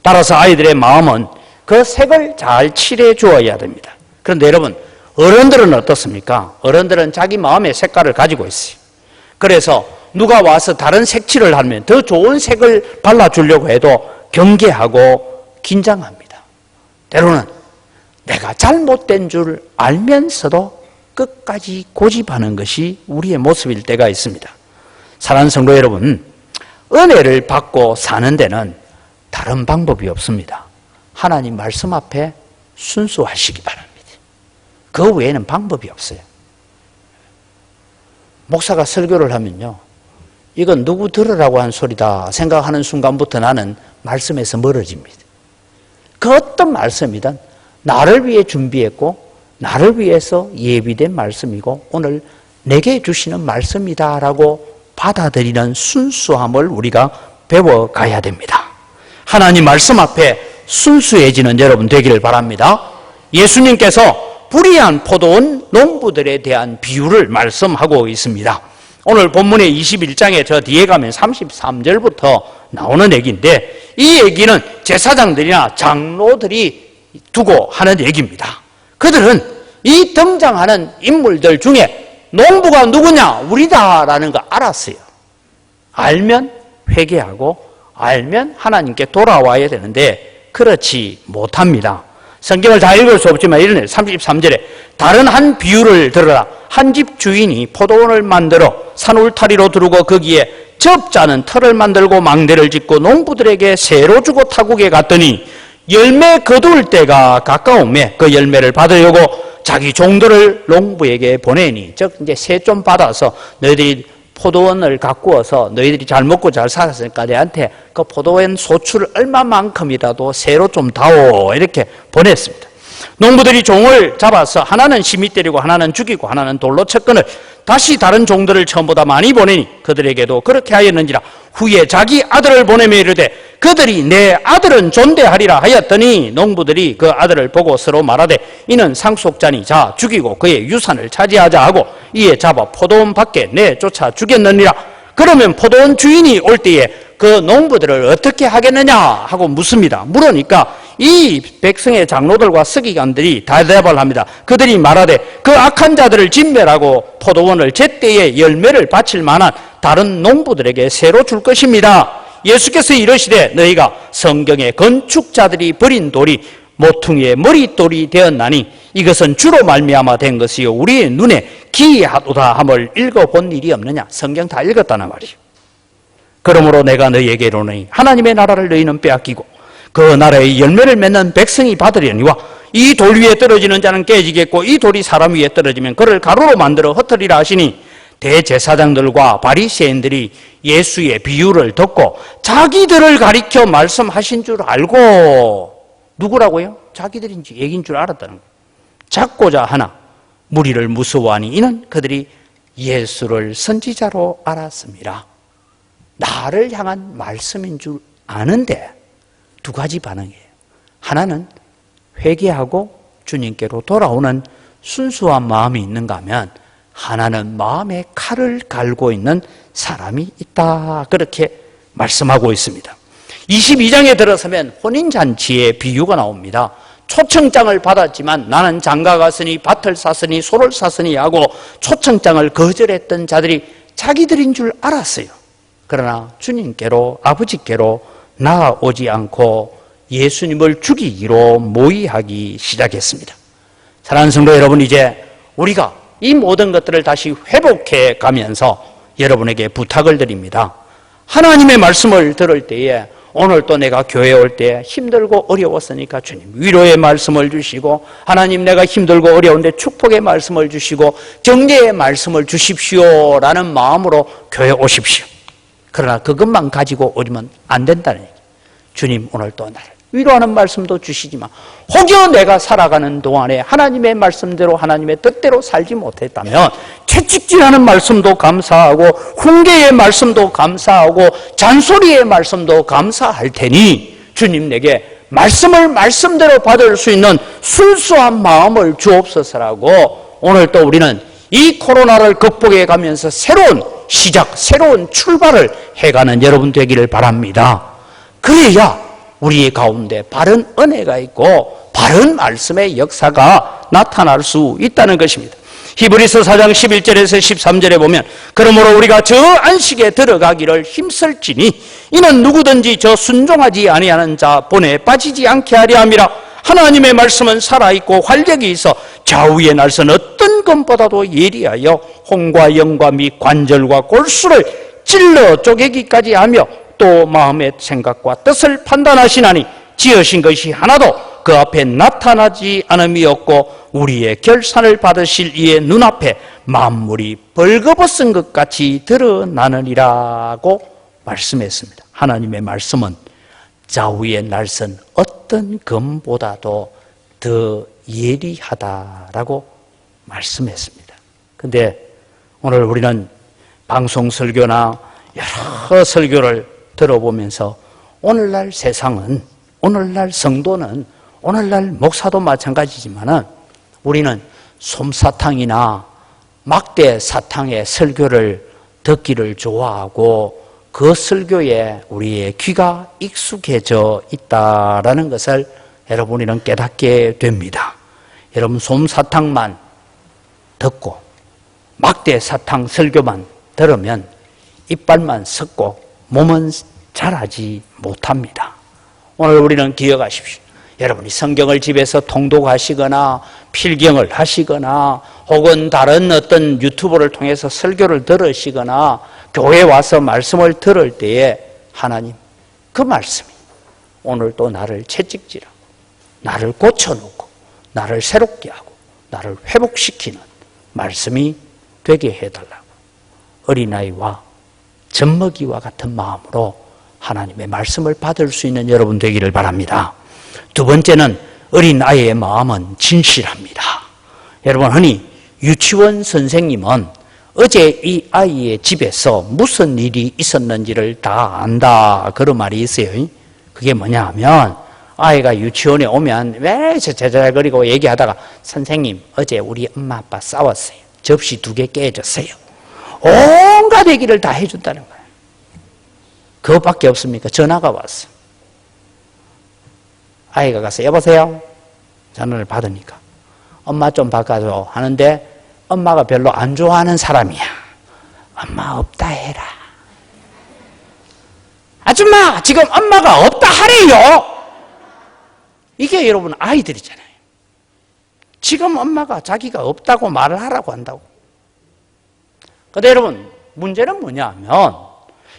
따라서 아이들의 마음은 그 색을 잘 칠해 주어야 됩니다. 그런데 여러분 어른들은 어떻습니까? 어른들은 자기 마음의 색깔을 가지고 있어요. 그래서 누가 와서 다른 색칠을 하면 더 좋은 색을 발라주려고 해도 경계하고 긴장합니다. 때로는 내가 잘못된 줄 알면서도 끝까지 고집하는 것이 우리의 모습일 때가 있습니다. 사랑하는 성도 여러분, 은혜를 받고 사는 데는 다른 방법이 없습니다. 하나님 말씀 앞에 순수하시기 바랍니다. 그 외에는 방법이 없어요. 목사가 설교를 하면요, 이건 누구 들으라고 한 소리다 생각하는 순간부터 나는 말씀에서 멀어집니다. 그 어떤 말씀이든 나를 위해 준비했고 나를 위해서 예비된 말씀이고 오늘 내게 주시는 말씀이다라고 받아들이는 순수함을 우리가 배워가야 됩니다. 하나님 말씀 앞에 순수해지는 여러분 되기를 바랍니다. 예수님께서 불의한 포도원 농부들에 대한 비유를 말씀하고 있습니다. 오늘 본문의 21장에 저 뒤에 가면 33절부터 나오는 얘기인데, 이 얘기는 제사장들이나 장로들이 두고 하는 얘기입니다. 그들은 이 등장하는 인물들 중에 농부가 누구냐? 우리다라는 거 알았어요. 알면 회개하고 알면 하나님께 돌아와야 되는데 그렇지 못합니다. 성경을 다 읽을 수 없지만 이런 33절에 다른 한 비유를 들어라. 한 집 주인이 포도원을 만들어 산 울타리로 두르고 거기에 접자는 틀을 만들고 망대를 짓고 농부들에게 새로 주고 타국에 갔더니 열매 거둘 때가 가까우매 그 열매를 받으려고 자기 종들을 농부에게 보내니, 즉 이제 새 좀 받아서 너희들이 포도원을 가꾸어서 너희들이 잘 먹고 잘 살았으니까 내한테 그 포도원 소출 얼마만큼이라도 새로 좀 다오, 이렇게 보냈습니다. 농부들이 종을 잡아서 하나는 심히 때리고 하나는 죽이고 하나는 돌로 쳤거늘 다시 다른 종들을 처음보다 많이 보내니 그들에게도 그렇게 하였는지라. 후에 자기 아들을 보내며 이르되 그들이 내 아들은 존대하리라 하였더니 농부들이 그 아들을 보고 서로 말하되 이는 상속자니 자 죽이고 그의 유산을 차지하자 하고 이에 잡아 포도원 밖에 내쫓아 죽였느니라. 그러면 포도원 주인이 올 때에 그 농부들을 어떻게 하겠느냐 하고 묻습니다. 물으니까 이 백성의 장로들과 서기관들이 대답을 합니다. 그들이 말하되 그 악한 자들을 진멸하고 포도원을 제때에 열매를 바칠 만한 다른 농부들에게 새로 줄 것입니다. 예수께서 이르시되 너희가 성경에 건축자들이 버린 돌이 모퉁이의 머릿돌이 되었나니 이것은 주로 말미암아 된 것이요 우리의 눈에 기이하도다 함을 읽어본 일이 없느냐. 성경 다 읽었다는 말이죠. 그러므로 내가 너희에게 이르노니 하나님의 나라를 너희는 빼앗기고 그 나라의 열매를 맺는 백성이 받으려니와 이 돌 위에 떨어지는 자는 깨지겠고 이 돌이 사람 위에 떨어지면 그를 가루로 만들어 흩으리라 하시니, 대제사장들과 바리새인들이 예수의 비유를 듣고 자기들을 가리켜 말씀하신 줄 알고, 누구라고요? 자기들인지 얘기인 줄 알았다는 거예요. 잡고자 하나 무리를 무서워하니 이는 그들이 예수를 선지자로 알았습니다. 나를 향한 말씀인 줄 아는데 두 가지 반응이에요. 하나는 회개하고 주님께로 돌아오는 순수한 마음이 있는가 하면, 하나는 마음에 칼을 갈고 있는 사람이 있다, 그렇게 말씀하고 있습니다. 22장에 들어서면 혼인잔치의 비유가 나옵니다. 초청장을 받았지만 나는 장가 갔으니 밭을 샀으니 소를 샀으니 하고 초청장을 거절했던 자들이 자기들인 줄 알았어요. 그러나 주님께로, 아버지께로 나아오지 않고 예수님을 죽이기로 모의하기 시작했습니다. 사랑하는 성도 여러분, 이제 우리가 이 모든 것들을 다시 회복해 가면서 여러분에게 부탁을 드립니다. 하나님의 말씀을 들을 때에, 오늘 또 내가 교회에 올 때 힘들고 어려웠으니까 주님 위로의 말씀을 주시고, 하나님 내가 힘들고 어려운데 축복의 말씀을 주시고 정죄의 말씀을 주십시오 라는 마음으로 교회에 오십시오. 그러나 그것만 가지고 오면 안 된다는 얘기예요. 주님 오늘 또 나를 위로하는 말씀도 주시지만 혹여 내가 살아가는 동안에 하나님의 말씀대로 하나님의 뜻대로 살지 못했다면 채찍질하는 말씀도 감사하고 훈계의 말씀도 감사하고 잔소리의 말씀도 감사할 테니 주님 내게 말씀을 말씀대로 받을 수 있는 순수한 마음을 주옵소서라고, 오늘 또 우리는 이 코로나를 극복해 가면서 새로운 시작, 새로운 출발을 해가는 여러분 되기를 바랍니다. 그래야 우리 가운데 바른 은혜가 있고 바른 말씀의 역사가 나타날 수 있다는 것입니다. 히브리서 4장 11절에서 13절에 보면 그러므로 우리가 저 안식에 들어가기를 힘쓸지니 이는 누구든지 저 순종하지 아니하는 자 본에 빠지지 않게 하려 함이라. 하나님의 말씀은 살아있고 활력이 있어 좌우의 날선 어떤 것보다도 예리하여 혼과 영과 및 관절과 골수를 찔러 쪼개기까지 하며 또 마음의 생각과 뜻을 판단하시나니 지으신 것이 하나도 그 앞에 나타나지 않음이 없고 우리의 결산을 받으실 이의 눈앞에 만물이 벌거벗은 것 같이 드러나느니라고 말씀했습니다. 하나님의 말씀은 좌우의 날선 어떤 검보다도 더 예리하다라고 말씀했습니다. 근데 오늘 우리는 방송 설교나 여러 설교를 들어보면서 오늘날 세상은, 오늘날 성도는, 오늘날 목사도 마찬가지지만은 우리는 솜사탕이나 막대 사탕의 설교를 듣기를 좋아하고 그 설교에 우리의 귀가 익숙해져 있다라는 것을 여러분이는 깨닫게 됩니다. 여러분 솜사탕만 듣고 막대 사탕 설교만 들으면 이빨만 썩고 몸은 자라지 못합니다. 오늘 우리는 기억하십시오. 여러분이 성경을 집에서 통독하시거나 필경을 하시거나 혹은 다른 어떤 유튜브를 통해서 설교를 들으시거나 교회에 와서 말씀을 들을 때에 하나님 그 말씀이 오늘 또 나를 채찍질하고 나를 고쳐놓고 나를 새롭게 하고 나를 회복시키는 말씀이 되게 해달라고 어린아이와 젖먹이와 같은 마음으로 하나님의 말씀을 받을 수 있는 여러분 되기를 바랍니다. 두 번째는 어린아이의 마음은 진실합니다. 여러분 흔히 유치원 선생님은 어제 이 아이의 집에서 무슨 일이 있었는지를 다 안다 그런 말이 있어요. 그게 뭐냐 하면 아이가 유치원에 오면 왜 제자리거리고 얘기하다가 선생님 어제 우리 엄마 아빠 싸웠어요. 접시 2개 깨졌어요. 온갖 얘기를 다 해준다는 거예요. 그것밖에 없습니까? 전화가 왔어. 아이가 가서 여보세요? 전화를 받으니까 엄마 좀 바꿔줘 하는데 엄마가 별로 안 좋아하는 사람이야. 엄마 없다 해라. 아줌마 지금 엄마가 없다 하래요. 이게 여러분 아이들이잖아요. 지금 엄마가 자기가 없다고 말을 하라고 한다고. 그런데 여러분 문제는 뭐냐 하면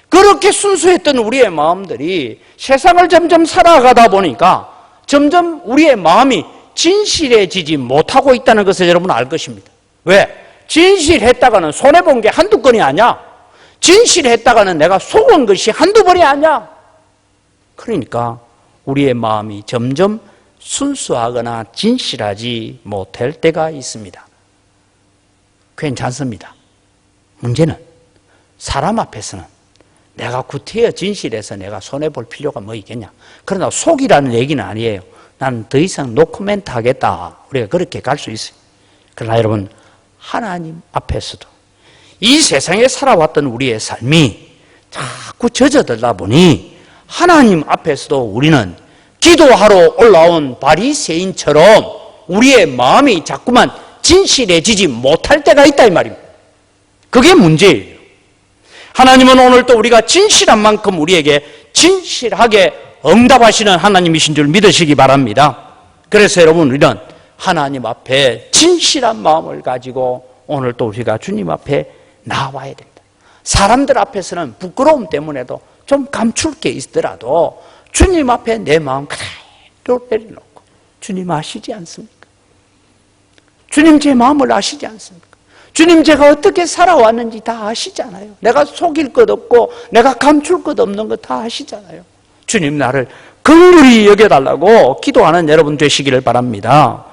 그렇게 순수했던 우리의 마음들이 세상을 점점 살아가다 보니까 점점 우리의 마음이 진실해지지 못하고 있다는 것을 여러분 알 것입니다. 왜? 진실했다가는 손해본 게 한두 건이 아니야. 진실했다가는 내가 속은 것이 한두 번이 아니야. 그러니까 우리의 마음이 점점 순수하거나 진실하지 못할 때가 있습니다. 괜찮습니다. 문제는 사람 앞에서는 내가 구태여 진실해서 내가 손해볼 필요가 뭐 있겠냐. 그러나 속이라는 얘기는 아니에요. 나는 더 이상 노코멘트 하겠다. 우리가 그렇게 갈 수 있어요. 그러나 여러분 하나님 앞에서도 이 세상에 살아왔던 우리의 삶이 자꾸 젖어들다 보니 하나님 앞에서도 우리는 기도하러 올라온 바리새인처럼 우리의 마음이 자꾸만 진실해지지 못할 때가 있다 이 말입니다. 그게 문제예요. 하나님은 오늘 또 우리가 진실한 만큼 우리에게 진실하게 응답하시는 하나님이신 줄 믿으시기 바랍니다. 그래서 여러분 우리는 하나님 앞에 진실한 마음을 가지고 오늘 또 우리가 주님 앞에 나와야 된다. 사람들 앞에서는 부끄러움 때문에도 좀 감출 게 있더라도 주님 앞에 내 마음 그대로 내려놓고 주님 아시지 않습니까? 주님 제 마음을 아시지 않습니까? 주님 제가 어떻게 살아왔는지 다 아시잖아요. 내가 속일 것 없고 내가 감출 것 없는 거 다 아시잖아요. 주님 나를 긍휼히 여겨달라고 기도하는 여러분 되시기를 바랍니다.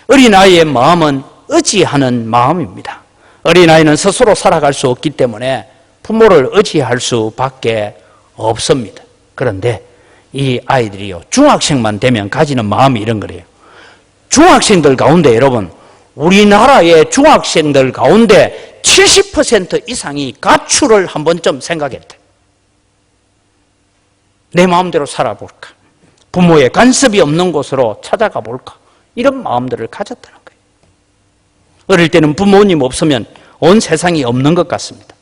어린아이의 마음은 의지하는 마음입니다. 어린아이는 스스로 살아갈 수 없기 때문에 부모를 의지할 수밖에 없습니다. 그런데 이 아이들이요 중학생만 되면 가지는 마음이 이런 거래요. 중학생들 가운데 여러분 우리나라의 중학생들 가운데 70% 이상이 가출을 한 번쯤 생각했대. 내 마음대로 살아볼까? 부모의 간섭이 없는 곳으로 찾아가 볼까? 이런 마음들을 가졌다는 거예요. 어릴 때는 부모님 없으면 온 세상이 없는 것 같습니다.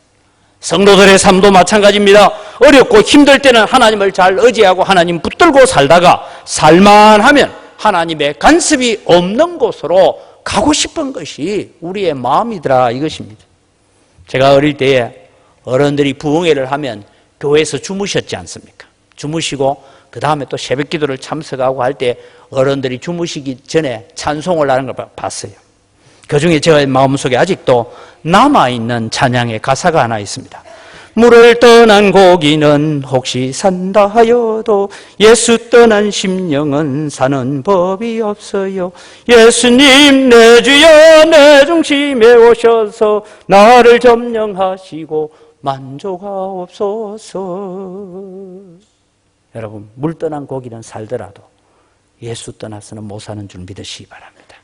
성도들의 삶도 마찬가지입니다. 어렵고 힘들 때는 하나님을 잘 의지하고 하나님 붙들고 살다가 살만하면 하나님의 간섭이 없는 곳으로 가고 싶은 것이 우리의 마음이더라 이것입니다. 제가 어릴 때에 어른들이 부흥회를 하면 교회에서 주무셨지 않습니까? 주무시고 그 다음에 또 새벽 기도를 참석하고 할 때 어른들이 주무시기 전에 찬송을 하는 걸 봤어요. 그중에 제 마음속에 아직도 남아있는 찬양의 가사가 하나 있습니다. 물을 떠난 고기는 혹시 산다 하여도 예수 떠난 심령은 사는 법이 없어요. 예수님 내 주여 내 중심에 오셔서 나를 점령하시고 만족하옵소서. 여러분, 물 떠난 고기는 살더라도 예수 떠나서는 못 사는 줄 믿으시기 바랍니다.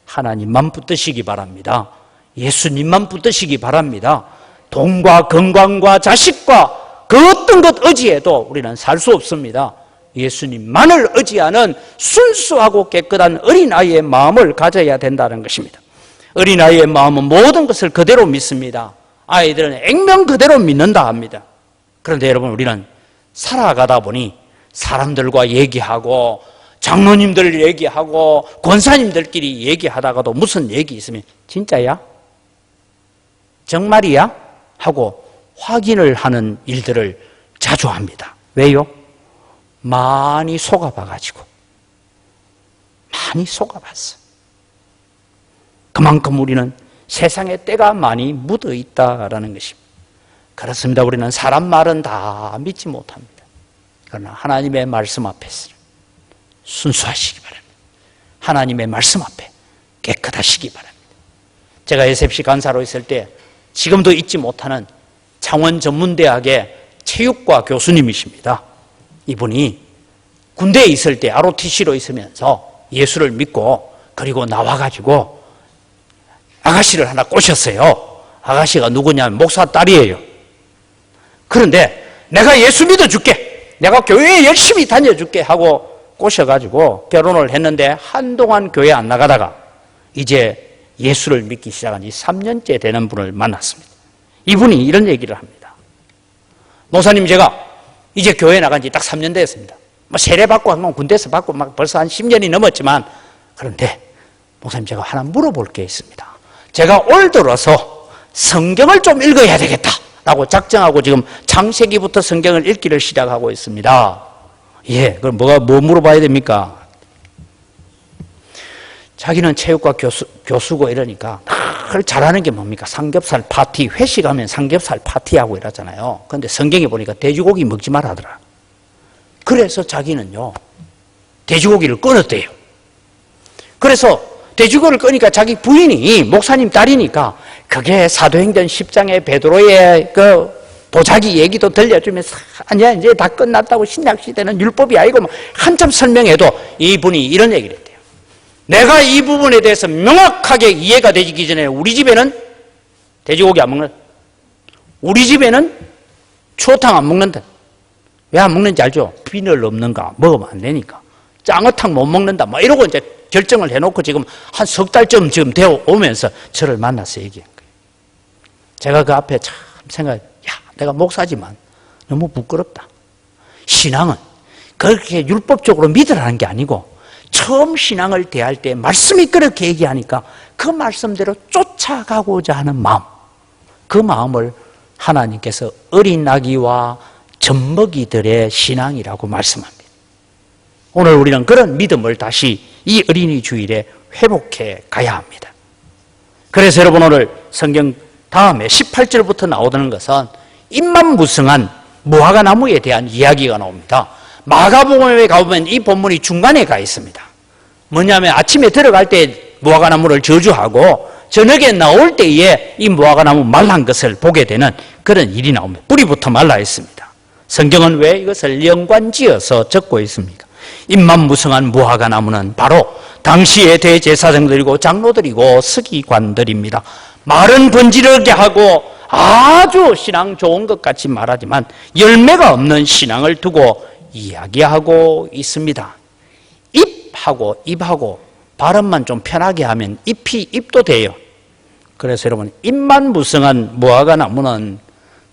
하나님만 붙드시기 바랍니다. 예수님만 붙드시기 바랍니다. 돈과 건강과 자식과 그 어떤 것 의지해도 우리는 살 수 없습니다. 예수님만을 의지하는 순수하고 깨끗한 어린아이의 마음을 가져야 된다는 것입니다. 어린아이의 마음은 모든 것을 그대로 믿습니다. 아이들은 액면 그대로 믿는다 합니다. 그런데 여러분, 우리는 살아가다 보니 사람들과 얘기하고 장로님들 얘기하고 권사님들끼리 얘기하다가도 무슨 얘기 있으면 진짜야? 정말이야? 하고 확인을 하는 일들을 자주 합니다. 왜요? 많이 속아봐가지고. 많이 속아봤어. 그만큼 우리는 세상에 때가 많이 묻어 있다라는 것입니다. 그렇습니다. 우리는 사람 말은 다 믿지 못합니다. 그러나 하나님의 말씀 앞에서는 순수하시기 바랍니다. 하나님의 말씀 앞에 깨끗하시기 바랍니다. 제가 SFC 간사로 있을 때 지금도 잊지 못하는 창원전문대학의 체육과 교수님이십니다. 이분이 군대에 있을 때 ROTC로 있으면서 예수를 믿고 그리고 나와가지고 아가씨를 하나 꼬셨어요. 아가씨가 누구냐면 목사 딸이에요. 그런데 내가 예수 믿어줄게, 내가 교회에 열심히 다녀줄게 하고 꼬셔가지고 결혼을 했는데 한동안 교회 안 나가다가 이제 예수를 믿기 시작한 지 3년째 되는 분을 만났습니다. 이분이 이런 얘기를 합니다. 목사님, 제가 이제 교회 나간 지 딱 3년 됐습니다. 세례 받고 한 건 군대에서 받고 막 벌써 한 10년이 넘었지만, 그런데 목사님, 제가 하나 물어볼 게 있습니다. 제가 올 들어서 성경을 좀 읽어야 되겠다라고 작정하고 지금 창세기부터 성경을 읽기를 시작하고 있습니다. 예, 그럼 뭐 물어봐야 됩니까? 자기는 체육과 교수고 이러니까 늘 잘하는 게 뭡니까? 삼겹살 파티, 회식하면 삼겹살 파티하고 이러잖아요. 그런데 성경에 보니까 돼지고기 먹지 말라더라. 그래서 자기는요, 돼지고기를 끊었대요. 그래서 돼지고기를 끊으니까 자기 부인이 목사님 딸이니까 그게 사도행전 10장의 베드로의 그 도자기 얘기도 들려주면서 아니야, 이제 다 끝났다고, 신약시대는 율법이 아니고 한참 설명해도 이분이 이런 얘기를 했대요. 내가 이 부분에 대해서 명확하게 이해가 되기 전에 우리 집에는 돼지고기 안 먹는다. 우리 집에는 추어탕 안 먹는다. 왜 안 먹는지 알죠? 비늘 없는가, 먹으면 안 되니까. 짱어탕 못 먹는다, 뭐 이러고 이제 결정을 해놓고 지금 한 석 달쯤 지금 되어 오면서 저를 만나서 얘기한 거예요. 제가 그 앞에 참 생각해, 내가 목사지만 너무 부끄럽다. 신앙은 그렇게 율법적으로 믿으라는 게 아니고 처음 신앙을 대할 때 말씀이 그렇게 얘기하니까 그 말씀대로 쫓아가고자 하는 마음, 그 마음을 하나님께서 어린 아기와 젖먹이들의 신앙이라고 말씀합니다. 오늘 우리는 그런 믿음을 다시 이 어린이 주일에 회복해 가야 합니다. 그래서 여러분, 오늘 성경 다음에 18절부터 나오는 것은 입만무성한 무화과나무에 대한 이야기가 나옵니다. 마가복음에 가보면 이 본문이 중간에 가 있습니다. 뭐냐면 아침에 들어갈 때 무화과나무를 저주하고 저녁에 나올 때에 이 무화과나무 말란 것을 보게 되는 그런 일이 나옵니다. 뿌리부터 말라 있습니다. 성경은 왜 이것을 연관지어서 적고 있습니까? 입만무성한 무화과나무는 바로 당시의 대제사장들이고 장로들이고 서기관들입니다. 말은 번지르게 하고 아주 신앙 좋은 것 같이 말하지만 열매가 없는 신앙을 두고 이야기하고 있습니다. 입하고 발음만 좀 편하게 하면 입도 돼요. 그래서 여러분, 입만 무성한 무화과나무는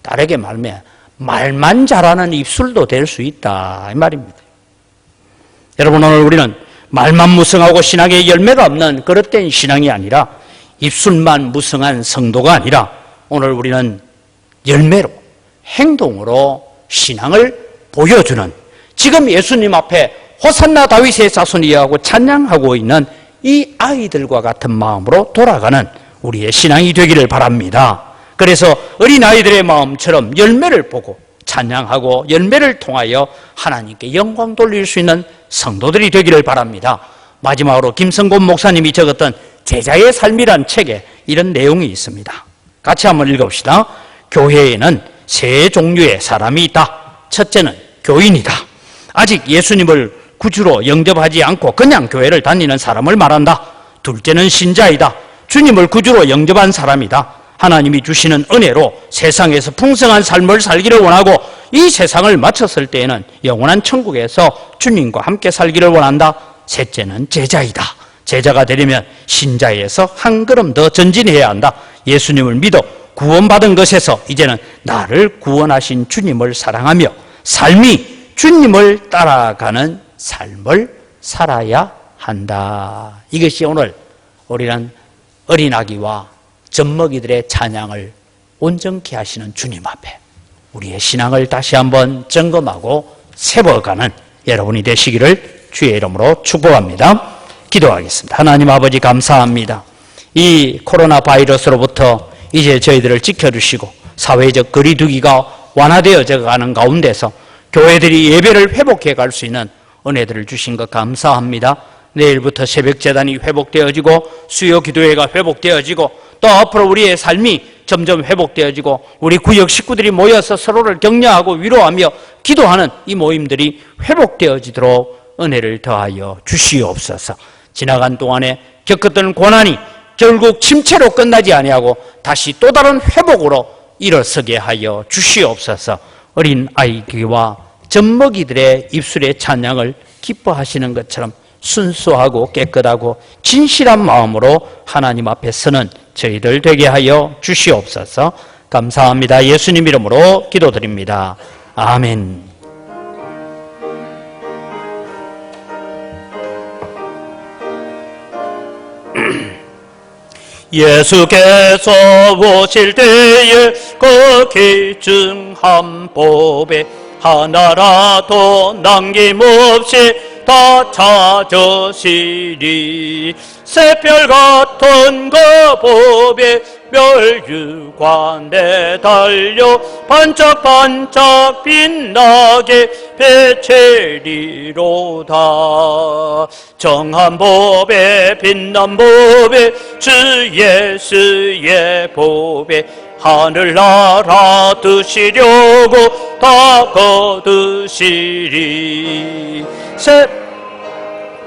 다르게 말하면 말만 잘하는 입술도 될 수 있다, 이 말입니다. 여러분, 오늘 우리는 말만 무성하고 신앙에 열매가 없는 그릇된 신앙이 아니라 입술만 무성한 성도가 아니라 오늘 우리는 열매로, 행동으로 신앙을 보여주는, 지금 예수님 앞에 호산나 다윗의 자손이라고 찬양하고 있는 이 아이들과 같은 마음으로 돌아가는 우리의 신앙이 되기를 바랍니다. 그래서 어린아이들의 마음처럼 열매를 보고 찬양하고 열매를 통하여 하나님께 영광 돌릴 수 있는 성도들이 되기를 바랍니다. 마지막으로 김성곤 목사님이 적었던 제자의 삶이란 책에 이런 내용이 있습니다. 같이 한번 읽어봅시다. 교회에는 세 종류의 사람이 있다. 첫째는 교인이다. 아직 예수님을 구주로 영접하지 않고 그냥 교회를 다니는 사람을 말한다. 둘째는 신자이다. 주님을 구주로 영접한 사람이다. 하나님이 주시는 은혜로 세상에서 풍성한 삶을 살기를 원하고 이 세상을 마쳤을 때에는 영원한 천국에서 주님과 함께 살기를 원한다. 셋째는 제자이다. 제자가 되려면 신자에서 한 걸음 더 전진해야 한다. 예수님을 믿어 구원받은 것에서 이제는 나를 구원하신 주님을 사랑하며 삶이 주님을 따라가는 삶을 살아야 한다. 이것이 오늘 우리는 어린아기와 젖먹이들의 찬양을 온전케 하시는 주님 앞에 우리의 신앙을 다시 한번 점검하고 세워가는 여러분이 되시기를 주의 이름으로 축복합니다. 기도하겠습니다. 하나님 아버지 감사합니다. 이 코로나 바이러스로부터 이제 저희들을 지켜주시고 사회적 거리두기가 완화되어져 가는 가운데서 교회들이 예배를 회복해 갈 수 있는 은혜들을 주신 것 감사합니다. 내일부터 새벽재단이 회복되어지고 수요 기도회가 회복되어지고 또 앞으로 우리의 삶이 점점 회복되어지고 우리 구역 식구들이 모여서 서로를 격려하고 위로하며 기도하는 이 모임들이 회복되어지도록 은혜를 더하여 주시옵소서. 지나간 동안에 겪었던 고난이 결국 침체로 끝나지 아니하고 다시 또 다른 회복으로 일어서게 하여 주시옵소서. 어린 아이와 젖먹이들의 입술의 찬양을 기뻐하시는 것처럼 순수하고 깨끗하고 진실한 마음으로 하나님 앞에 서는 저희들 되게 하여 주시옵소서. 감사합니다. 예수님 이름으로 기도드립니다. 아멘. 예수께서 오실 때에 그 기중한 법에 하나라도 남김없이 다 찾으시리. 새별 같은 그 법에 멸류관에 달려 반짝반짝 빛나게 배체리로다. 정한 법에 빛난 법에 주 예수의 법에 하늘나라 드시려고 다 거두시리.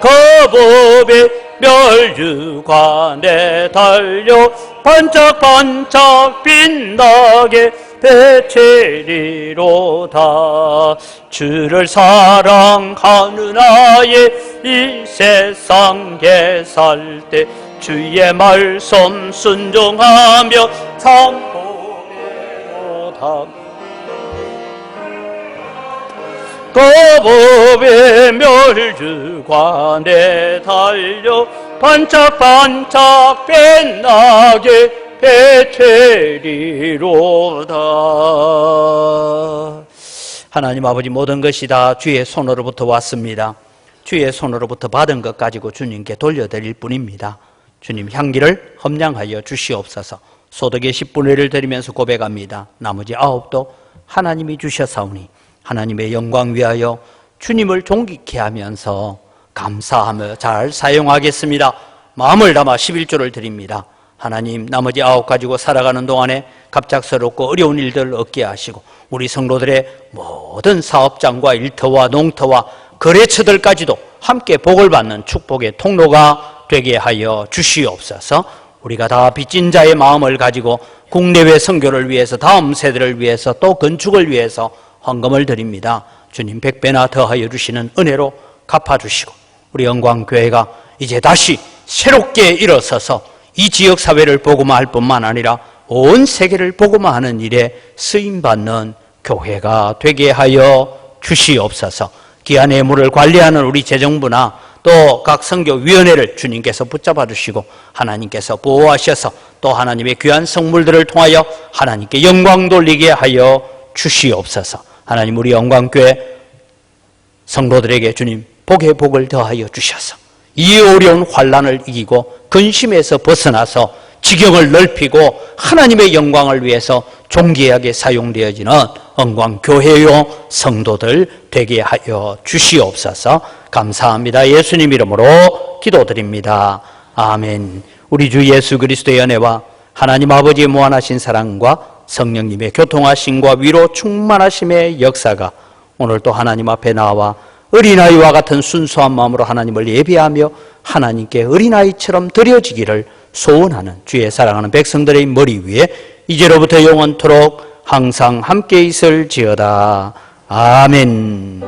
그 법에 멸류관에 달려 반짝반짝 빛나게 배체리로다. 주를 사랑하는 아예 이 세상에 살 때 주의 말씀 순종하며 참보내로다. 그 법에 멸류관에 달려 반짝반짝 빛나게 배체리로다. 하나님 아버지, 모든 것이 다 주의 손으로부터 왔습니다. 주의 손으로부터 받은 것 가지고 주님께 돌려드릴 뿐입니다. 주님, 향기를 험량하여 주시옵소서. 소득의 10분의 1을 드리면서 고백합니다. 나머지 9도 하나님이 주셨사오니 하나님의 영광 위하여 주님을 존귀케 하면서 감사하며 잘 사용하겠습니다. 마음을 담아 11조를 드립니다. 하나님, 나머지 9 가지고 살아가는 동안에 갑작스럽고 어려운 일들을 얻게 하시고 우리 성도들의 모든 사업장과 일터와 농터와 거래처들까지도 함께 복을 받는 축복의 통로가 되게 하여 주시옵소서. 우리가 다 빚진 자의 마음을 가지고 국내외 선교를 위해서, 다음 세대를 위해서, 또 건축을 위해서 헌금을 드립니다. 주님, 100배나 더하여 주시는 은혜로 갚아주시고 우리 영광교회가 이제 다시 새롭게 일어서서 이 지역사회를 복음화할 뿐만 아니라 온 세계를 복음화하는 일에 쓰임받는 교회가 되게 하여 주시옵소서. 귀한 예물을 관리하는 우리 재정부나 또 각 선교위원회를 주님께서 붙잡아 주시고 하나님께서 보호하셔서 또 하나님의 귀한 성물들을 통하여 하나님께 영광 돌리게 하여 주시옵소서. 하나님, 우리 영광교회 성도들에게 주님 복의 복을 더하여 주셔서 이 어려운 환난을 이기고 근심에서 벗어나서 지경을 넓히고 하나님의 영광을 위해서 존귀하게 사용되어지는 언광교회요 성도들 되게 하여 주시옵소서. 감사합니다. 예수님 이름으로 기도드립니다. 아멘. 우리 주 예수 그리스도의 은혜와 하나님 아버지의 무한하신 사랑과 성령님의 교통하심과 위로 충만하심의 역사가 오늘 또 하나님 앞에 나와 어린아이와 같은 순수한 마음으로 하나님을 예배하며 하나님께 어린아이처럼 드려지기를 소원하는 주의 사랑하는 백성들의 머리 위에 이제로부터 영원토록 항상 함께 있을지어다. 아멘.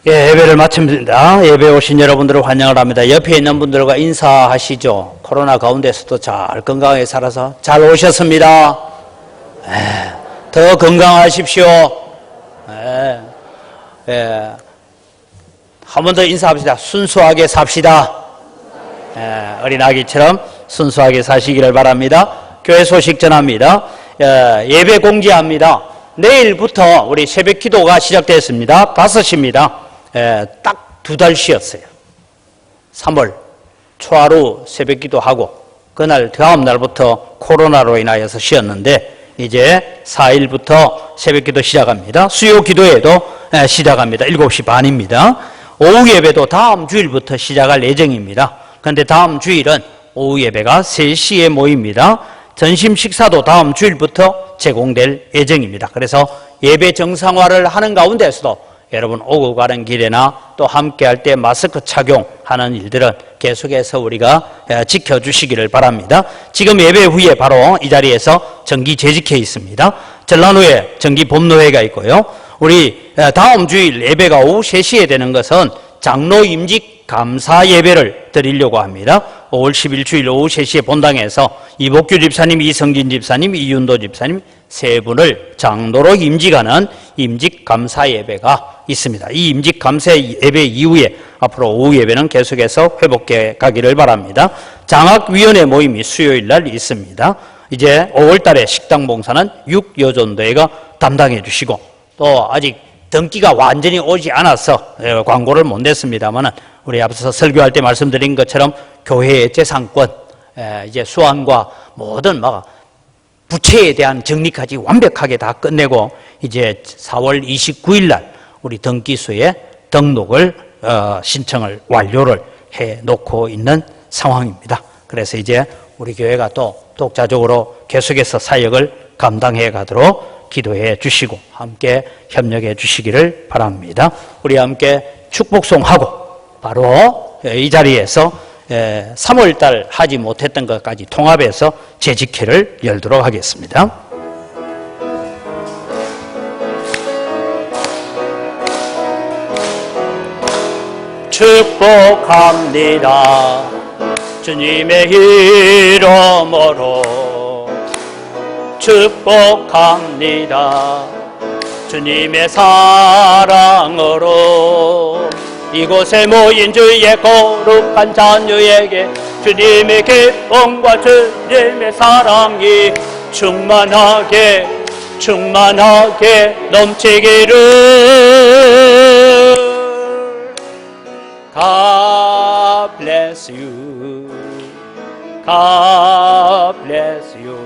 예배를 마칩니다. 예배 오신 여러분들을 환영을 합니다. 옆에 있는 분들과 인사하시죠. 코로나 가운데서도 잘 건강하게 살아서 잘 오셨습니다. 더 건강하십시오. 한 번 더 인사합시다. 순수하게 삽시다. 어린아기처럼 순수하게 사시기를 바랍니다. 교회 소식 전합니다. 예배 공지합니다. 내일부터 우리 새벽 기도가 시작됐습니다. 5시입니다. 딱 2달 쉬었어요. 3월 초하루 새벽 기도하고 그날 다음 날부터 코로나로 인하여서 쉬었는데 이제 4일부터 새벽 기도 시작합니다. 수요 기도회도 시작합니다. 7시 반입니다. 오후 예배도 다음 주일부터 시작할 예정입니다. 그런데 다음 주일은 오후 예배가 3시에 모입니다. 점심 식사도 다음 주일부터 제공될 예정입니다. 그래서 예배 정상화를 하는 가운데서도 여러분 오고 가는 길에나 또 함께 할 때 마스크 착용하는 일들은 계속해서 우리가 지켜주시기를 바랍니다. 지금 예배 후에 바로 이 자리에서 정기 재직회 있습니다. 전란후에 정기 법노회가 있고요. 우리 다음 주일 예배가 오후 3시에 되는 것은 장로 임직 감사 예배를 드리려고 합니다. 5월 10일 주일 오후 3시에 본당에서 이복규 집사님, 이성진 집사님, 이윤도 집사님 세 분을 장로로 임직하는 임직 감사 예배가 있습니다. 이 임직 감사 예배 이후에 앞으로 오후 예배는 계속해서 회복해 가기를 바랍니다. 장학위원회 모임이 수요일 날 있습니다. 이제 5월 달에 식당 봉사는 육여전도회가 담당해 주시고 또 아직 등기가 완전히 오지 않아서 광고를 못 냈습니다만 우리 앞서서 설교할 때 말씀드린 것처럼 교회의 재산권 이제 수환과 모든 부채에 대한 정리까지 완벽하게 다 끝내고 이제 4월 29일 날 우리 등기소에 등록을 신청을 완료를 해 놓고 있는 상황입니다. 그래서 이제 우리 교회가 또 독자적으로 계속해서 사역을 감당해 가도록 기도해 주시고 함께 협력해 주시기를 바랍니다. 우리 함께 축복송하고 바로 이 자리에서 3월달 하지 못했던 것까지 통합해서 재직회를 열도록 하겠습니다. 축복합니다. 주님의 이름으로 축복합니다. 주님의 사랑으로 이곳에 모인 주의 거룩한 자녀에게 주님의 기쁨과 주님의 사랑이 충만하게 넘치기를. God bless you. God bless you.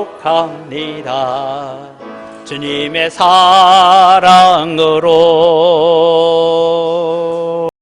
축복합니다. 주님의 사랑으로.